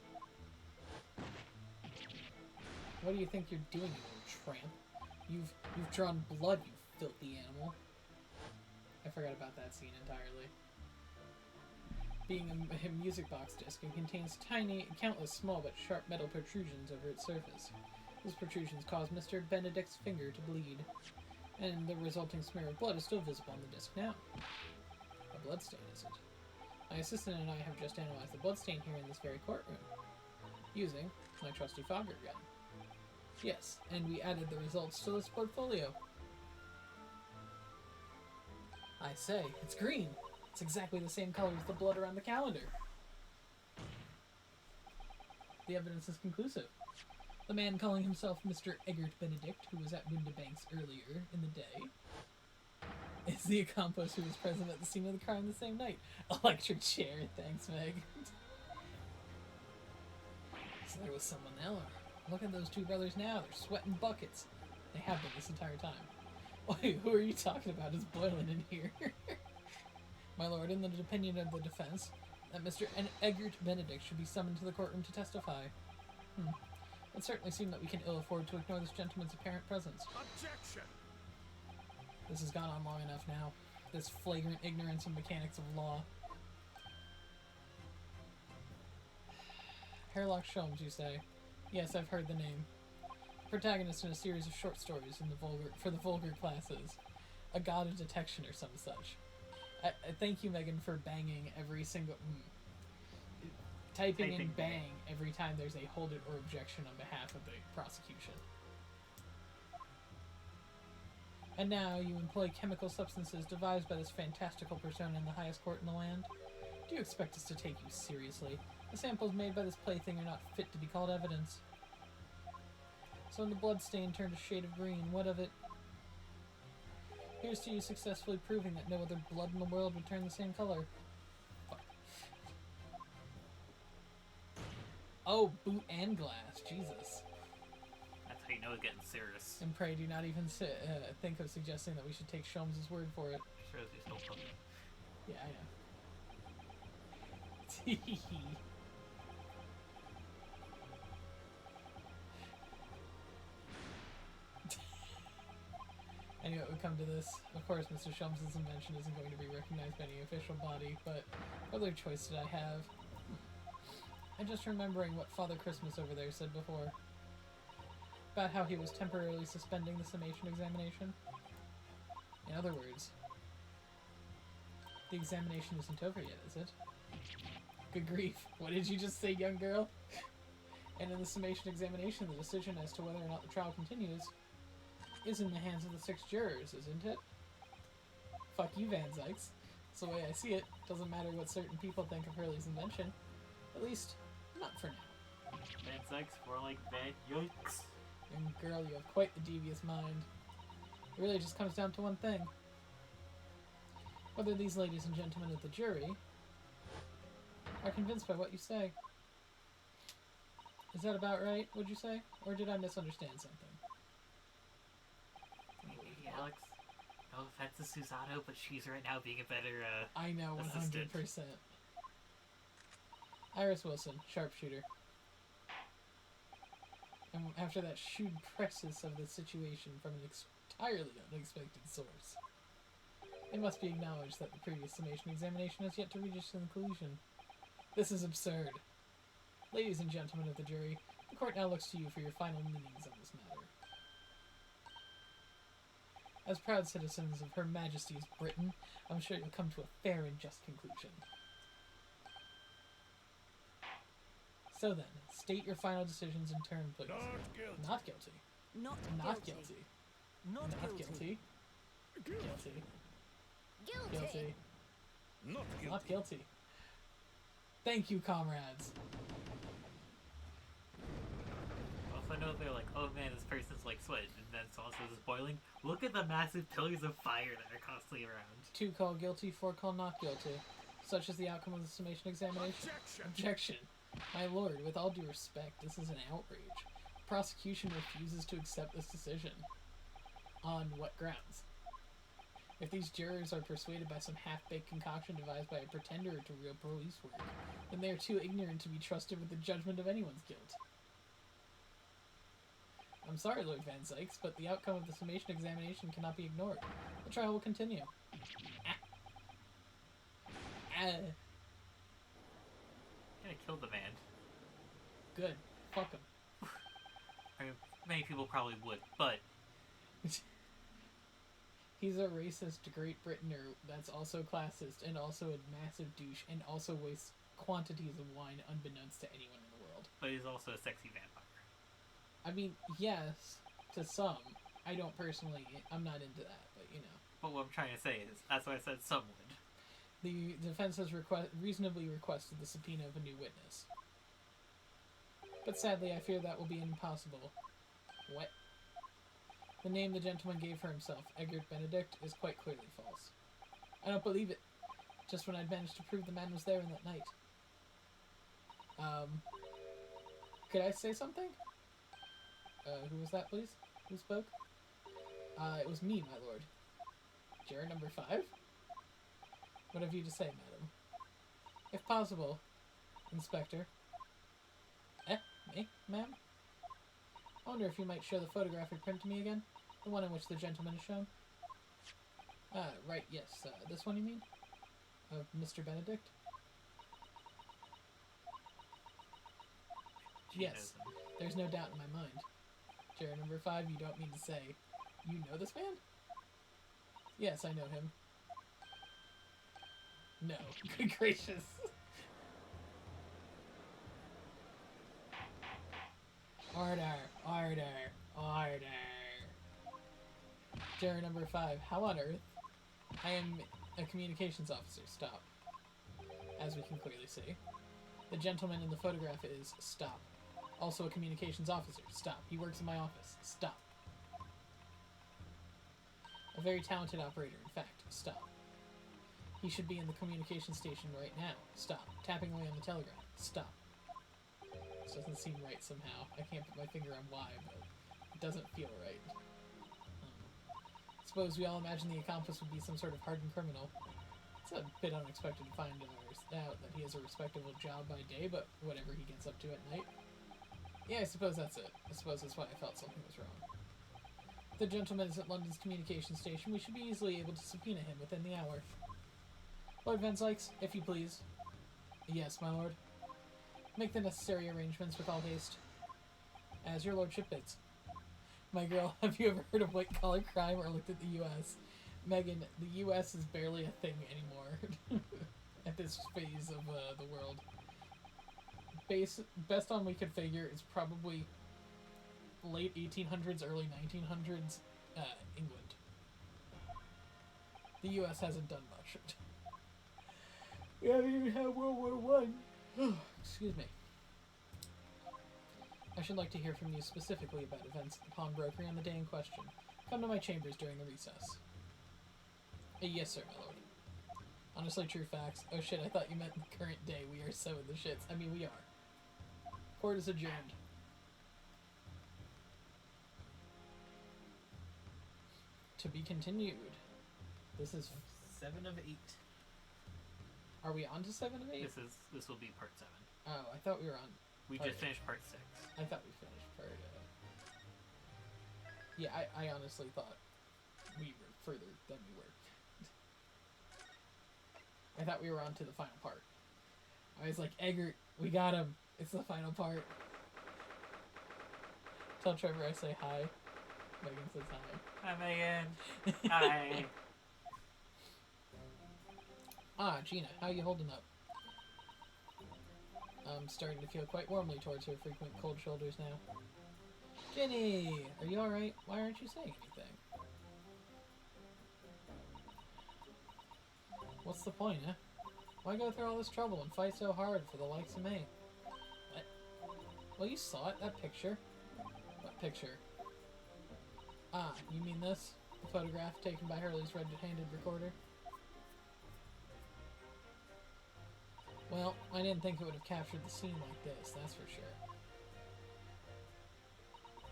Speaker 1: What do you think you're doing, you little tramp? You've drawn blood, you filthy animal. I forgot about that scene entirely. being a music box disc and contains countless small but sharp metal protrusions over its surface. Those protrusions cause Mr. Benedict's finger to bleed, and the resulting smear of blood is still visible on the disc now. A bloodstain, is it? My assistant and I have just analyzed the bloodstain here in this very courtroom, using my trusty fogger gun. Yes, and we added the results to this portfolio. I say, it's green. It's exactly the same color as the blood around the calendar. The evidence is conclusive. The man calling himself Mr. Eggert Benedict, who was at Windibanks earlier in the day, is the accomplice who was present at the scene of the crime the same night. Electric chair, thanks, Meg. So there was someone else. Look at those two brothers now. They're sweating buckets. They have been this entire time. Wait, who are you talking about? It's boiling in here. My lord, in the opinion of the defense, that Mr. Eggert Benedict should be summoned to the courtroom to testify. It certainly seems that we can ill afford to ignore this gentleman's apparent presence.
Speaker 3: Objection!
Speaker 1: This has gone on long enough now. This flagrant ignorance of mechanics of law. Herlock Sholmes, you say? Yes, I've heard the name. Protagonist in a series of short stories for the vulgar classes. A god of detection or some such. I thank you, Megan, for banging every single... Typing in bang every time there's a hold it or objection on behalf of the prosecution. And now you employ chemical substances devised by this fantastical persona in the highest court in the land? Do you expect us to take you seriously? The samples made by this plaything are not fit to be called evidence. So when the bloodstain turned a shade of green, what of it? Here's to you successfully proving that no other blood in the world would turn the same color. Fuck. Oh, boot and glass. Jesus.
Speaker 2: That's how you know it's getting serious.
Speaker 1: And pray do not even think of suggesting that we should take Sholmes' word for it.
Speaker 2: Sure, he's still talking.
Speaker 1: Yeah, I know. Anyway, it would come to this. Of course, Mr. Sholmes' invention isn't going to be recognized by any official body, but what other choice did I have? I'm just remembering what Father Christmas over there said before. About how he was temporarily suspending the summation examination. In other words, the examination isn't over yet, is it? Good grief. What did you just say, young girl? And in the summation examination, the decision as to whether or not the trial continues is in the hands of the 6 jurors, isn't it? Fuck you, Van Zykes. That's the way I see it. Doesn't matter what certain people think of Hurley's invention. At least, not for now.
Speaker 2: Van Zykes, more like Van Yikes.
Speaker 1: Young girl, you have quite the devious mind. It really just comes down to one thing. Whether these ladies and gentlemen of the jury are convinced by what you say. Is that about right, would you say? Or did I misunderstand something?
Speaker 2: Alex, no offense to Susanoo, but she's right now being a better,
Speaker 1: I know, 100%.
Speaker 2: assistant.
Speaker 1: Iris Wilson, sharpshooter. And after that shrewd precis of the situation from an entirely unexpected source, it must be acknowledged that the previous summation examination has yet to reach its conclusion. This is absurd. Ladies and gentlemen of the jury, the court now looks to you for your final meanings on this matter. As proud citizens of Her Majesty's Britain, I'm sure you'll come to a fair and just conclusion. So then, state your final decisions in turn, please.
Speaker 3: Not guilty.
Speaker 1: Not guilty.
Speaker 4: Not
Speaker 1: Guilty.
Speaker 4: Not
Speaker 1: Not
Speaker 4: guilty.
Speaker 1: guilty. Guilty.
Speaker 4: Guilty.
Speaker 1: Guilty.
Speaker 3: Not guilty.
Speaker 1: Not guilty. Thank you, comrades.
Speaker 2: Also, I know they're like, oh man, this person's like sweating, and then someone says it's boiling. Look at the massive pillars of fire that are constantly around.
Speaker 1: 2 call guilty, 4 call not guilty. Such is the outcome of the summation examination. Objection. My lord, with all due respect, this is an outrage. The prosecution refuses to accept this decision. On what grounds? If these jurors are persuaded by some half-baked concoction devised by a pretender to real police work, then they are too ignorant to be trusted with the judgment of anyone's guilt. I'm sorry, Lord Van Zykes, but the outcome of the summation examination cannot be ignored. The trial will continue.
Speaker 2: gonna kill the man.
Speaker 1: Good. Fuck him.
Speaker 2: I mean, many people probably would, but
Speaker 1: He's a racist Great Britainer that's also classist and also a massive douche and also wastes quantities of wine unbeknownst to anyone in the world.
Speaker 2: but he's also a sexy vampire.
Speaker 1: I mean, yes, to some. I don't personally, I'm not into that, but you know.
Speaker 2: But what I'm trying to say is, that's why I said some would.
Speaker 1: The defense has reasonably requested the subpoena of a new witness. But sadly, I fear that will be impossible. What? The name the gentleman gave for himself, Egbert Benedict, is quite clearly false. I don't believe it. Just when I'd managed to prove the man was there in that night. Could I say something? Who was that, please? Who spoke? It was me, my lord. Juror number 5? What have you to say, madam? If possible, Inspector. Me, ma'am? I wonder if you might show the photographic print to me again? The one in which the gentleman is shown? Right, yes. This one, you mean? Of Mr. Benedict? Yes, there's no doubt in my mind. Juror number 5, you don't mean to say, you know this man? Yes, I know him. No. Good gracious. Order. Juror number 5, how on earth? I am a communications officer. Stop. As we can clearly see. The gentleman in the photograph is stop. Also a communications officer. Stop. He works in my office. Stop. A very talented operator, in fact. Stop. He should be in the communication station right now. Stop. Tapping away on the telegram. Stop. This doesn't seem right somehow. I can't put my finger on why, but it doesn't feel right. Suppose we all imagine the accomplice would be some sort of hardened criminal. It's a bit unexpected to find out that he has a respectable job by day, but whatever he gets up to at night. Yeah, I suppose that's it. I suppose that's why I felt something was wrong. If the gentleman is at London's communication station, we should be easily able to subpoena him within the hour. Lord Van Zykes, if you please. Yes, my lord. Make the necessary arrangements with all haste. As your lordship bids. My girl, have you ever heard of white-collar crime or looked at the U.S.? Megan, the U.S. is barely a thing anymore at this phase of the world. Best on we could figure is probably late 1800s, early 1900s, England. The U.S. hasn't done much. We haven't even had World War I. Excuse me. I should like to hear from you specifically about events at the pawnbrokery on the day in question. Come to my chambers during the recess. Yes, sir, my lord. Honestly, true facts. Oh shit, I thought you meant the current day. We are so in the shits. I mean, we are. Court is adjourned. To be continued. This is 7 of 8. Are we on to 7 of 8?
Speaker 2: This will be part 7.
Speaker 1: Oh, I thought we were on.
Speaker 2: We just finished part 6.
Speaker 1: I thought we finished part. Yeah, I honestly thought we were further than we were. I thought we were on to the final part. I was like, Egbert, we got him. It's the final part. Tell Trevor I say hi. Megan says hi.
Speaker 2: Hi, Megan. Hi.
Speaker 1: Gina, how you holding up? I'm starting to feel quite warmly towards her frequent cold shoulders now. Jenny, are you alright? Why aren't you saying anything? What's the point, huh? Why go through all this trouble and fight so hard for the likes of me? What? Well, you saw it, that picture. What picture? You mean this? The photograph taken by Hurley's red-handed recorder? Well, I didn't think it would have captured the scene like this, that's for sure.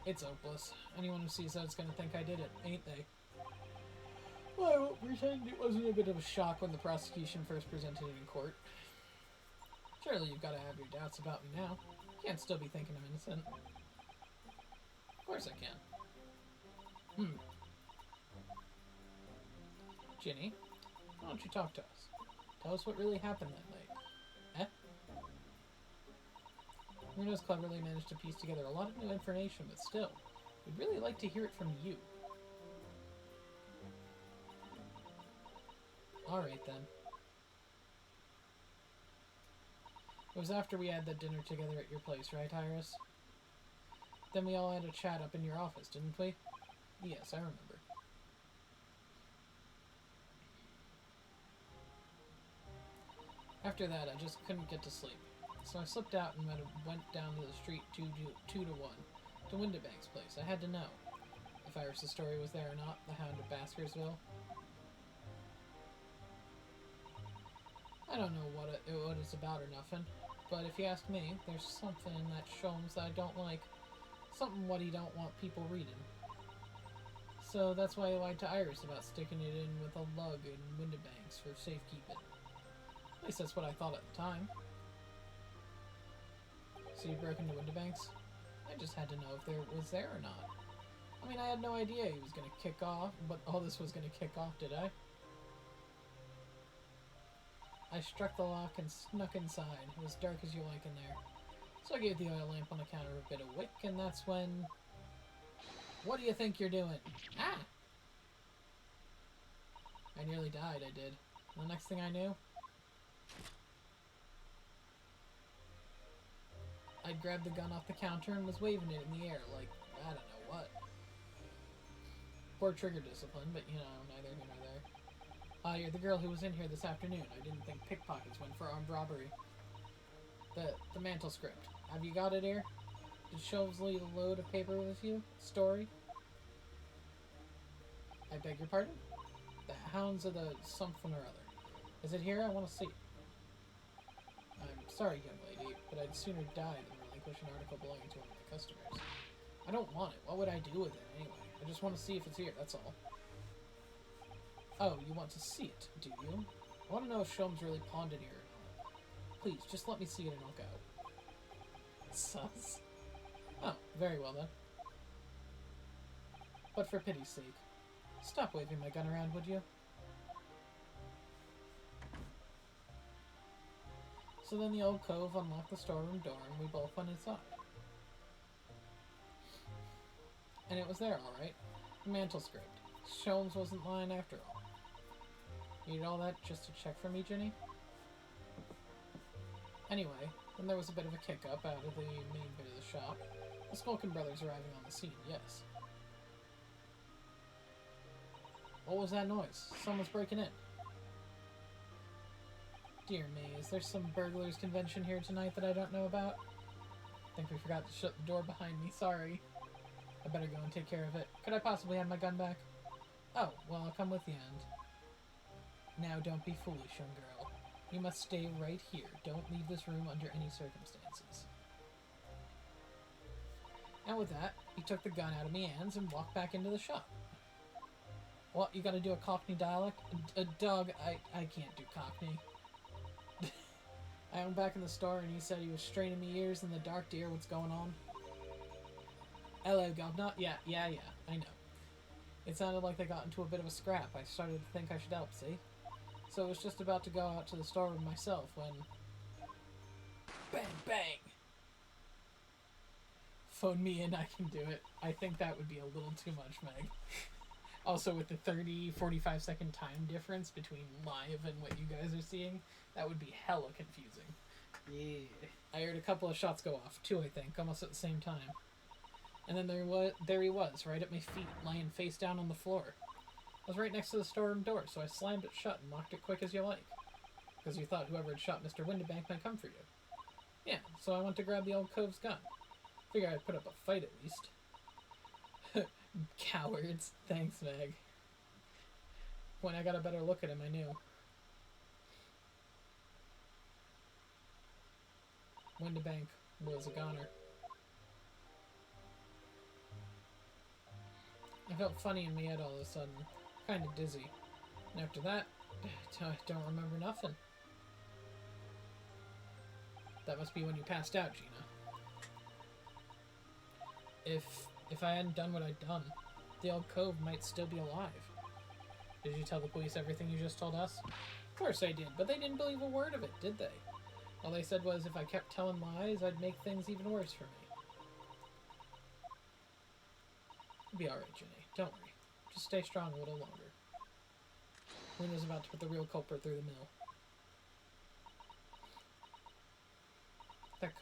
Speaker 1: It's hopeless. Anyone who sees that is going to think I did it, ain't they? Well, I won't pretend it wasn't a bit of a shock when the prosecution first presented it in court. Surely you've got to have your doubts about me now. You can't still be thinking I'm innocent. Of course I can. Ginny, why don't you talk to us? Tell us what really happened that night. Runo's cleverly managed to piece together a lot of new information, but still, we'd really like to hear it from you. Alright then. It was after we had that dinner together at your place, right, Iris? Then we all had a chat up in your office, didn't we? Yes, I remember. After that, I just couldn't get to sleep. So I slipped out and went down to the street 2 to 1 to Windibank's place. I had to know if Iris' story was there or not, the Hound of Baskersville. I don't know what it's about or nothing, but if you ask me, there's something in that Sholmes that I don't like. Something what he don't want people reading. So that's why I lied to Iris about sticking it in with a lug in Windibanks for safekeeping. At least that's what I thought at the time. So you broke into Windibanks? I just had to know if there was there or not. I mean, I had no idea he was going to kick off, but all this was going to kick off, did I? I struck the lock and snuck inside. It was dark as you like in there. So I gave the oil lamp on the counter a bit of wick, and that's when... What do you think you're doing? Ah! I nearly died, I did. And the next thing I knew... I grabbed the gun off the counter and was waving it in the air like, I don't know what. Poor trigger discipline, but you know, neither here nor there. You're the girl who was in here this afternoon. I didn't think pickpockets went for armed robbery. The mantle script. Have you got it here? Did Shelves leave a load of paper with you? Story? I beg your pardon? The Hounds of the something or other. Is it here? I want to see it. I'm sorry, young lady, but I'd sooner die than relinquish an article belonging to one of my customers. I don't want it. What would I do with it anyway? I just want to see if it's here, that's all. Oh, you want to see it, do you? I want to know if Sholmes really pawned it here or not. Please, just let me see it and I'll go. Sus. Oh, very well then. But for pity's sake, stop waving my gun around, would you? So then the old cove unlocked the storeroom door and we both went inside. And it was there, alright. The mantle script. Sholmes wasn't lying after all. You did all that just to check for me, Ginny? Anyway, then there was a bit of a kick-up out of the main bit of the shop. The Skulkin brothers arriving on the scene, yes. What was that noise? Someone's breaking in. Dear me, is there some burglars convention here tonight that I don't know about? I think we forgot to shut the door behind me, sorry. I better go and take care of it. Could I possibly have my gun back? Oh, well, I'll come with you and... Now, don't be foolish, young girl. You must stay right here. Don't leave this room under any circumstances. And with that, he took the gun out of my hands and walked back into the shop. What, you gotta do a Cockney dialect? A dog, I can't do Cockney. I went back in the store and he said he was straining me ears in the dark to hear what's going on. Hello, governor. Yeah, I know. It sounded like they got into a bit of a scrap. I started to think I should help, see? So I was just about to go out to the storeroom myself when... Bang, bang! Phone me in, I can do it. I think that would be a little too much, Meg. Also, with the 30-45 second time difference between live and what you guys are seeing, that would be hella confusing.
Speaker 2: Yeah.
Speaker 1: I heard a couple of shots go off, 2 I think, almost at the same time. And then there he was, right at my feet, lying face down on the floor. I was right next to the storeroom door, so I slammed it shut and locked it quick as you like. Because you thought whoever had shot Mr. Windibank might come for you. Yeah, so I went to grab the old cove's gun. Figure I'd put up a fight at least. Cowards. Thanks, Meg. When I got a better look at him, I knew. Windibank was a goner. I felt funny in my head all of a sudden. Kind of dizzy. And after that, I don't remember nothing. That must be when you passed out, Gina. If I hadn't done what I'd done, the old cove might still be alive. Did you tell the police everything you just told us? Of course I did, but they didn't believe a word of it, did they? All they said was if I kept telling lies, I'd make things even worse for me. It'll be alright, Ginny. Don't worry. Just stay strong a little longer. Luna's about to put the real culprit through the mill. That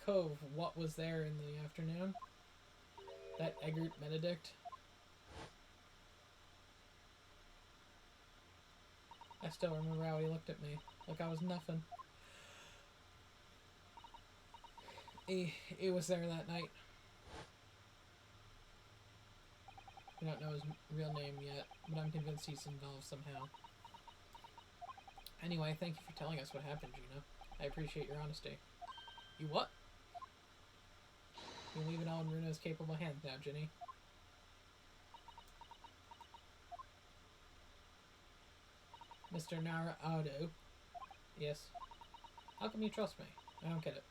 Speaker 1: cove, what was there in the afternoon? That Eggert Benedict? I still remember how he looked at me, like I was nothing. He was there that night. We don't know his real name yet, but I'm convinced he's involved somehow. Anyway, thank you for telling us what happened, Gina. I appreciate your honesty. You what? You leave it all in Runa's capable hands now, Ginny. Mr. Narado. Yes. How come you trust me? I don't get it.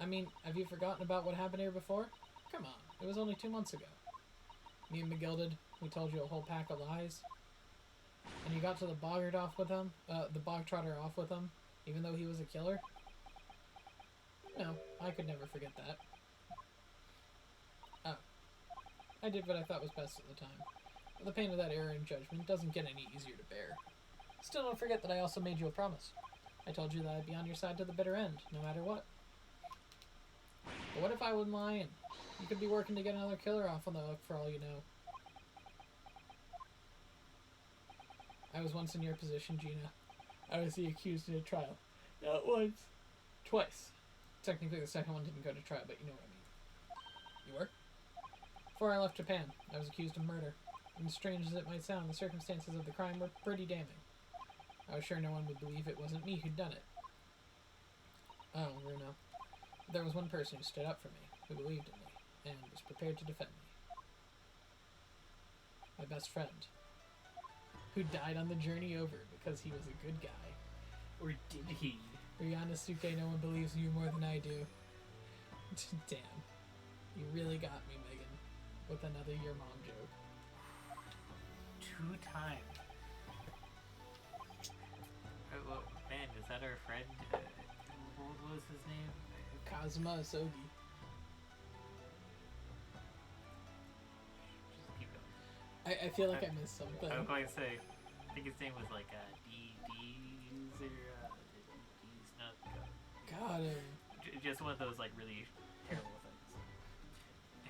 Speaker 1: I mean, have you forgotten about what happened here before? Come on, it was only 2 months ago. Me and McGilded, we told you a whole pack of lies. And you got to the Bogtrotter off with him, even though he was a killer? No, I could never forget that. Oh. I did what I thought was best at the time. But the pain of that error in judgment doesn't get any easier to bear. Still don't forget that I also made you a promise. I told you that I'd be on your side to the bitter end, no matter what. But what if I was lying? You could be working to get another killer off on the hook for all you know. I was once in your position, Gina. I was the accused in a trial. Not once. Twice. Technically the second one didn't go to trial, but you know what I mean. You were? Before I left Japan, I was accused of murder. And strange as it might sound, the circumstances of the crime were pretty damning. I was sure no one would believe it wasn't me who'd done it. Oh, Runa. There was one person who stood up for me, who believed in me, and was prepared to defend me. My best friend, who died on the journey over because he was a good guy.
Speaker 2: Or did he?
Speaker 1: Ryanosuke, no one believes you more than I do. Damn. You really got me, Megan, with another your mom joke.
Speaker 2: 2 times. Well, man, is that our friend? What was his name?
Speaker 1: Kazuma Asogi.
Speaker 2: Just keep going.
Speaker 1: I feel like I missed something.
Speaker 2: I was going to say, I think his name was like D's or D's not.
Speaker 1: Got him.
Speaker 2: Just one of those like really terrible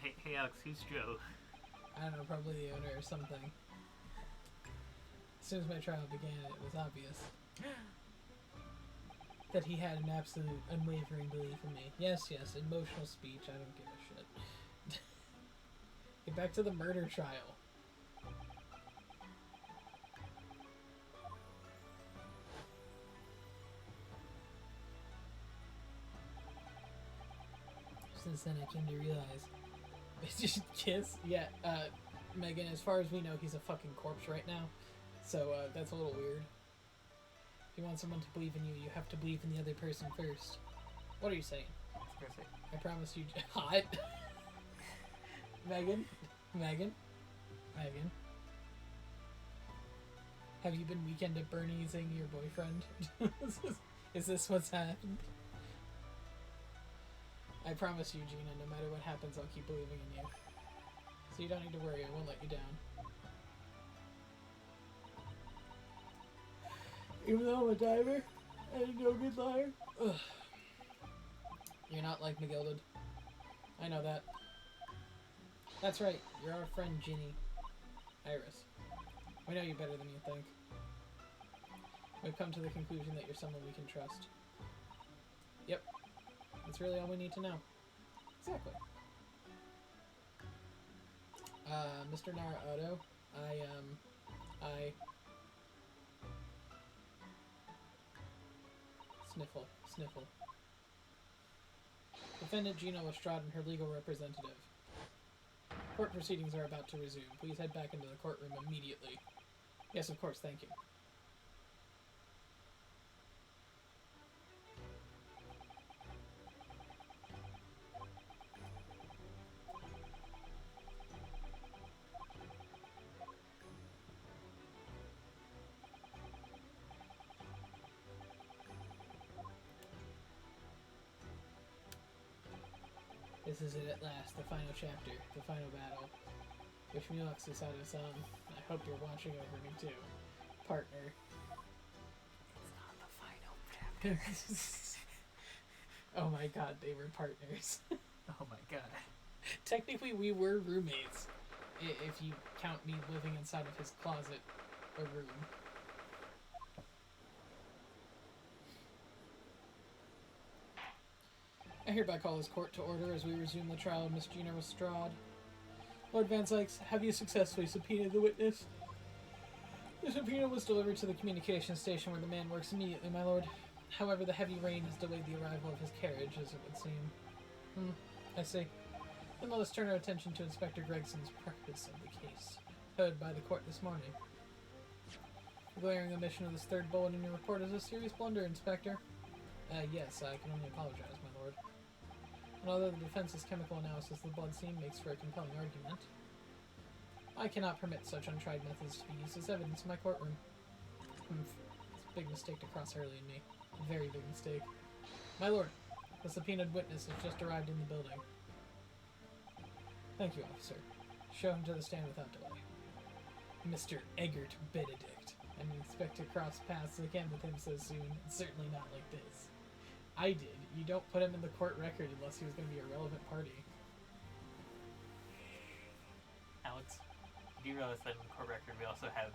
Speaker 2: things. Hey Alex, who's Joe?
Speaker 1: I don't know, probably the owner or something. As soon as my trial began, it was obvious that he had an absolute unwavering belief in me. Yes, emotional speech, I don't give a shit. Get back to the murder trial. Since then I came to realize. Just kiss? Yeah, Megan, as far as we know, he's a fucking corpse right now. So, that's a little weird. If you want someone to believe in you, you have to believe in the other person first. What are you saying? I promise you... Hot! Megan? Have you been weekend at Bernie'sing your boyfriend? Is this what's happened? I promise you, Gina, no matter what happens, I'll keep believing in you. So you don't need to worry, I won't let you down. Even though I'm a diver and a no good liar. Ugh. You're not like McGilded. I know that. That's right, you're our friend Ginny. Iris. We know you better than you think. We've come to the conclusion that you're someone we can trust. Yep. That's really all we need to know. Exactly. Mr. Naruto, I Sniffle. Defendant Gina Lestrade and her legal representative. Court proceedings are about to resume. Please head back into the courtroom immediately. Yes, of course, thank you. This is it at last, the final chapter, the final battle. Wish me luck, Susato-san. I hope you're watching over me too. Partner.
Speaker 2: It's not the final chapter.
Speaker 1: Oh my god, they were partners.
Speaker 2: Oh my god.
Speaker 1: Technically, we were roommates. If you count me living inside of his closet or room. I hereby call this court to order as we resume the trial of Miss Gina Lestrade. Lord Van Zykes, have you successfully subpoenaed the witness? The subpoena was delivered to the communication station where the man works immediately, my lord. However, the heavy rain has delayed the arrival of his carriage, as it would seem. I see. Then let us turn our attention to Inspector Gregson's practice of the case, heard by the court this morning. The glaring omission of this third bullet in your report is a serious blunder, Inspector. Yes, I can only apologize, my lord. And although the defense's chemical analysis of the blood scene makes for a compelling argument, I cannot permit such untried methods to be used as evidence in my courtroom. It's a big mistake to cross Hurley and me. A very big mistake. My lord, the subpoenaed witness has just arrived in the building. Thank you, officer. Show him to the stand without delay. Mr. Eggert Benedict. I didn't expect to cross paths again with him so soon, and certainly not like this. I did. You don't put him in the court record unless he was going to be a relevant party.
Speaker 2: Alex, do you realize that in the court record we also have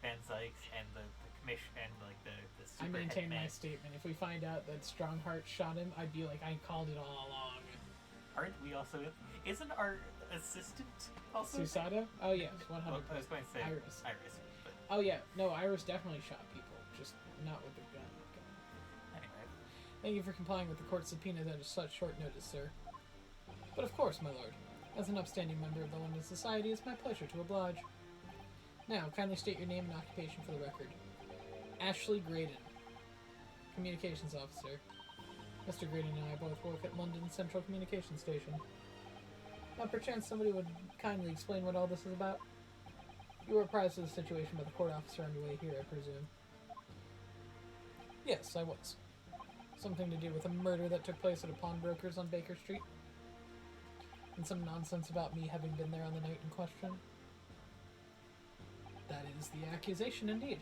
Speaker 2: Van Zykes and the commission and like the super
Speaker 1: I maintain
Speaker 2: head
Speaker 1: my
Speaker 2: man?
Speaker 1: statement. If we find out that Strongheart shot him, I'd be like, I called it all along.
Speaker 2: Aren't we also? Isn't our assistant also?
Speaker 1: Susato? Oh yes, 100%.
Speaker 2: Well, I was going to say
Speaker 1: Iris.
Speaker 2: but
Speaker 1: Oh yeah, no, Iris definitely shot people, just not with the gun.
Speaker 2: anyway.
Speaker 1: Thank you for complying with the court's subpoenas at such short notice, sir. But of course, my lord. As an upstanding member of the London Society, it's my pleasure to oblige. Now, kindly state your name and occupation for the record. Ashley Graydon, Communications Officer. Mr. Graydon and I both work at London Central Communication Station. Now, perchance somebody would kindly explain what all this is about? You were apprised of the situation by the court officer on your way here, I presume. Yes, I was. Something to do with a murder that took place at a pawnbroker's on Baker Street? And some nonsense about me having been there on the night in question? That is the accusation, indeed.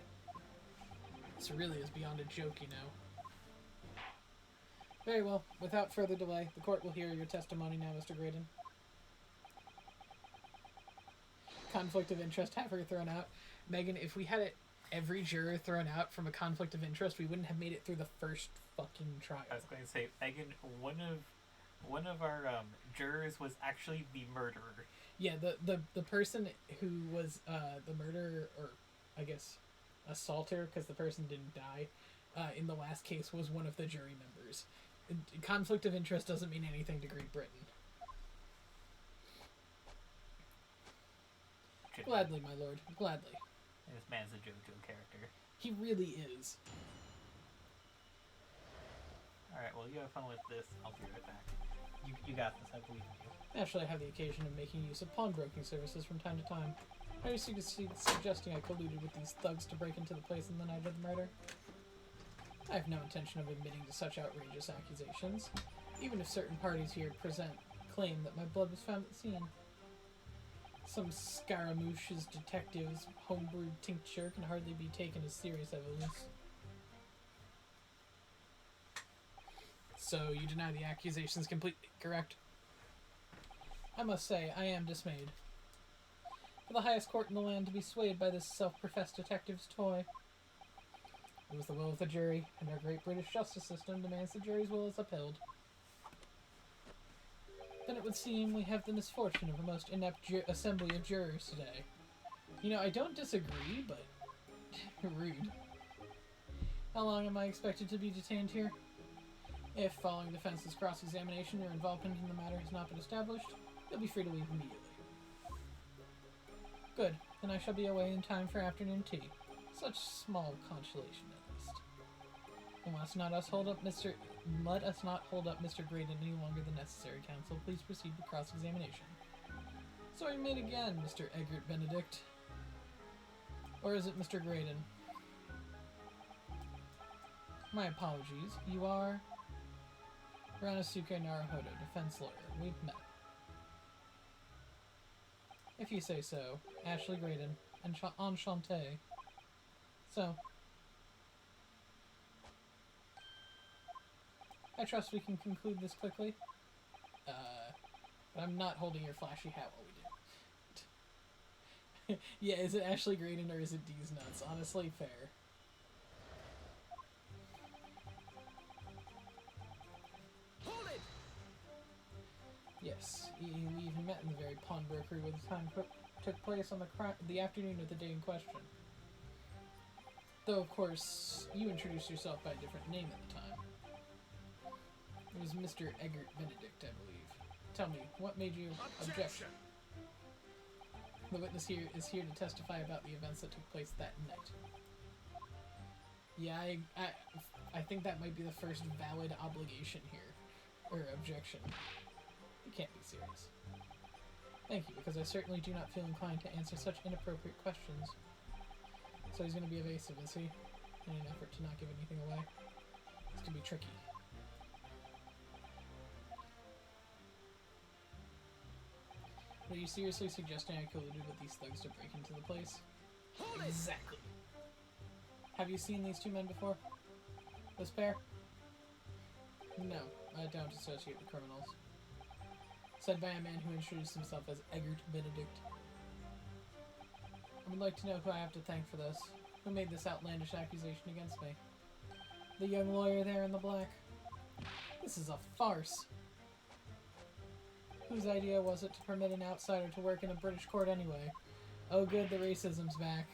Speaker 1: This really is beyond a joke, you know. Very well. Without further delay, the court will hear your testimony now, Mr. Graydon. Conflict of interest, have her thrown out. Megan, if we had every juror thrown out from a conflict of interest, we wouldn't have made it through the first fucking trial.
Speaker 2: I was going to say, Megan, one of our jurors was actually the murderer.
Speaker 1: Yeah, the person who was the murderer, or I guess assaulter, because the person didn't die, in the last case was one of the jury members. Conflict of interest doesn't mean anything to Great Britain. Gladly, my lord, gladly.
Speaker 2: This man's a JoJo character.
Speaker 1: He really is.
Speaker 2: Alright, well, you have fun with this. I'll be right back. You got this, I believe in you.
Speaker 1: Naturally, I have the occasion of making use of pawnbroking services from time to time. Are you suggesting I colluded with these thugs to break into the place on the night of the murder? I have no intention of admitting to such outrageous accusations, even if certain parties here claim that my blood was found at the scene. Some Scaramouche's detective's homebrewed tincture can hardly be taken as serious evidence. So, you deny the accusations completely, correct? I must say, I am dismayed. For the highest court in the land to be swayed by this self-professed detective's toy. It was the will of the jury, and our great British justice system demands the jury's will is upheld. Then it would seem we have the misfortune of a most inept assembly of jurors today. You know, I don't disagree, but rude. How long am I expected to be detained here? If, following the defense's cross-examination, your involvement in the matter has not been established, you'll be free to leave immediately. Good. Then I shall be away in time for afternoon tea. Such small consolation, at least. And let us not hold up Mr. Graydon any longer than necessary, counsel. Please proceed with cross-examination. So we meet again, Mr. Eggert Benedict. Or is it Mr. Graydon? My apologies. You are... Ranosuke Naruhodo, defense lawyer. We've met. If you say so. Ashley Graydon. Enchanté. So. I trust we can conclude this quickly. But I'm not holding your flashy hat while we do. Yeah, is it Ashley Graydon or is it D's Nuts? Honestly, fair.
Speaker 3: Hold it!
Speaker 1: Yes, we even met in the very pawnbrokery where the time took place on the afternoon of the day in question. Though, of course, you introduced yourself by a different name at the time. It was Mr. Eggert Benedict, I believe. Tell me, what made you object? The witness here is here to testify about the events that took place that night. Yeah, I think that might be the first valid obligation here. Or objection. You can't be serious. Thank you, because I certainly do not feel inclined to answer such inappropriate questions. So he's going to be evasive, is he? In an effort to not give anything away? This could be tricky. Are you seriously suggesting I colluded with these thugs to break into the place? Exactly. Have you seen these two men before? This pair? No, I don't associate with criminals. Said by a man who introduced himself as Eggert Benedict. I would like to know who I have to thank for this. Who made this outlandish accusation against me? The young lawyer there in the black. This is a farce. Whose idea was it to permit an outsider to work in a British court anyway? Oh good, the racism's back.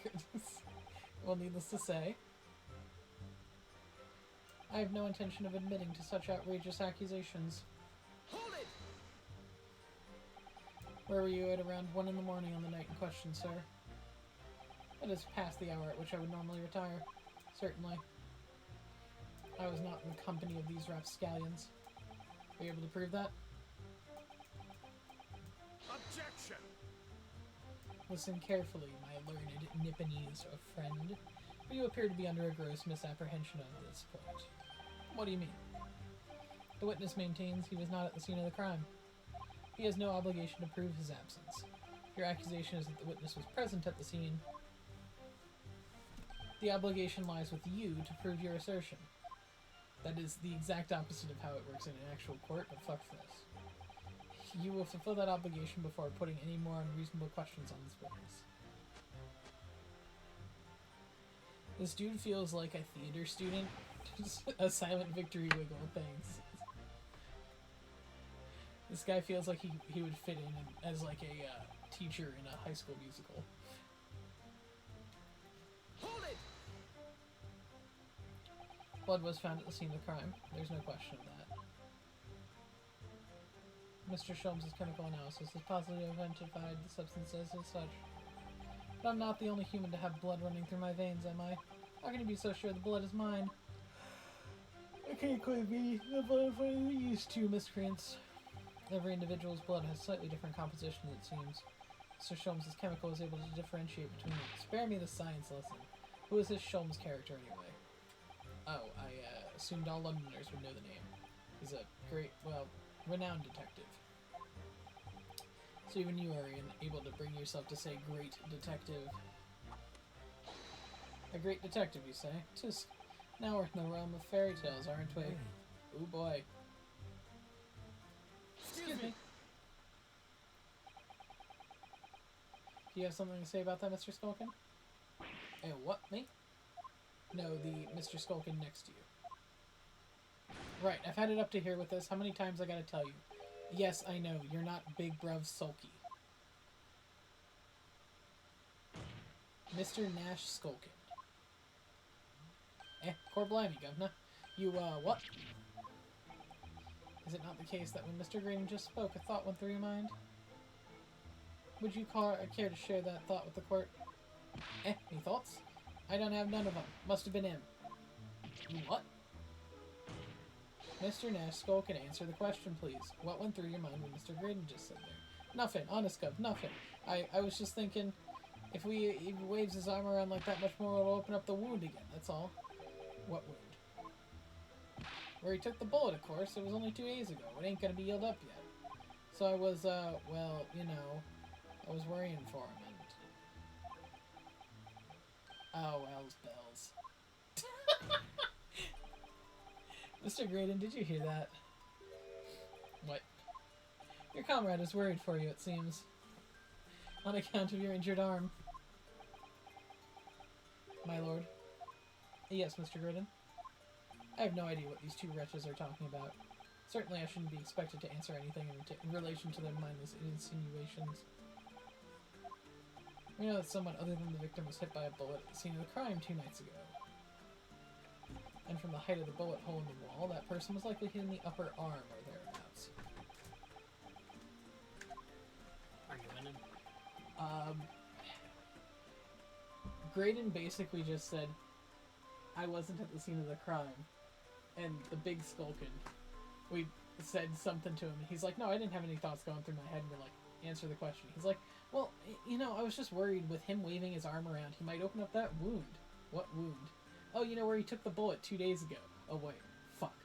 Speaker 1: Well, needless to say. I have no intention of admitting to such outrageous accusations.
Speaker 3: Hold it!
Speaker 1: Where were you at around 1 in the morning on the night in question, sir? It is past the hour at which I would normally retire. Certainly. I was not in the company of these rapscallions. Are you able to prove that?
Speaker 3: Objection!
Speaker 1: Listen carefully, my learned Nipponese friend, for you appear to be under a gross misapprehension on this point. What do you mean? The witness maintains he was not at the scene of the crime. He has no obligation to prove his absence. Your accusation is that the witness was present at the scene. The obligation lies with you to prove your assertion. That is the exact opposite of how it works in an actual court, but fuck this. You will fulfill that obligation before putting any more unreasonable questions on this witness. This dude feels like a theater student. A silent victory wiggle, thanks. This guy feels like he would fit in as like a teacher in a high school musical.
Speaker 3: Hold it!
Speaker 1: Blood was found at the scene of the crime. There's no question of that. Mr. Sholmes' chemical analysis has positively identified the substances as such. But I'm not the only human to have blood running through my veins, am I? How can you be so sure the blood is mine? It can't quite be. The blood of these two miscreants. Every individual's blood has slightly different composition, it seems. Mr. Sholmes' chemical is able to differentiate between them. Spare me the science lesson. Who is this Sholmes character, anyway? Oh, I assumed all Londoners would know the name. He's a great, well, renowned detective. So even you are able to bring yourself to say great detective. A great detective, you say? Tisk. Now we're in the realm of fairy tales, aren't we? Oh boy. Excuse me. Do you have something to say about that, Mr. Skulkin? What? Me? No, the Mr. Skulkin next to you. Right, I've had it up to here with this. How many times I gotta tell you? Yes, I know, you're not Big Bruv Sulky. Mr. Nash Skulkin. Cor blimey, governor. You, what? Is it not the case that when Mr. Green just spoke, a thought went through your mind? Would you care to share that thought with the court? Any thoughts? I don't have none of them. Must have been him. What? Mr. Nash Skulkin, answer the question, please. What went through your mind when Mr. Graydon just said there? Nothing, honest gov, nothing. I was just thinking, if he waves his arm around like that much more, it'll open up the wound again, that's all. What wound? Where he took the bullet, of course. It was only 2 days ago. It ain't gonna be healed up yet. So I was, well, you know, I was worrying for him, and... Oh, Wells bells. Mr. Graydon, did you hear that? What? Your comrade is worried for you, it seems. On account of your injured arm. My lord. Yes, Mr. Graydon. I have no idea what these two wretches are talking about. Certainly I shouldn't be expected to answer anything in relation to their mindless insinuations. We know that someone other than the victim was hit by a bullet at the scene of the crime 2 nights ago. And from the height of the bullet hole in the wall, that person was likely hit in the upper arm or thereabouts.
Speaker 2: Are you winning?
Speaker 1: Graydon basically just said, I wasn't at the scene of the crime. And the big Skulkin, we said something to him, and he's like, no, I didn't have any thoughts going through my head. And we're like, answer the question. He's like, well, you know, I was just worried with him waving his arm around. He might open up that wound. What wound? Oh, you know, where he took the bullet 2 days ago. Oh, wait. Fuck.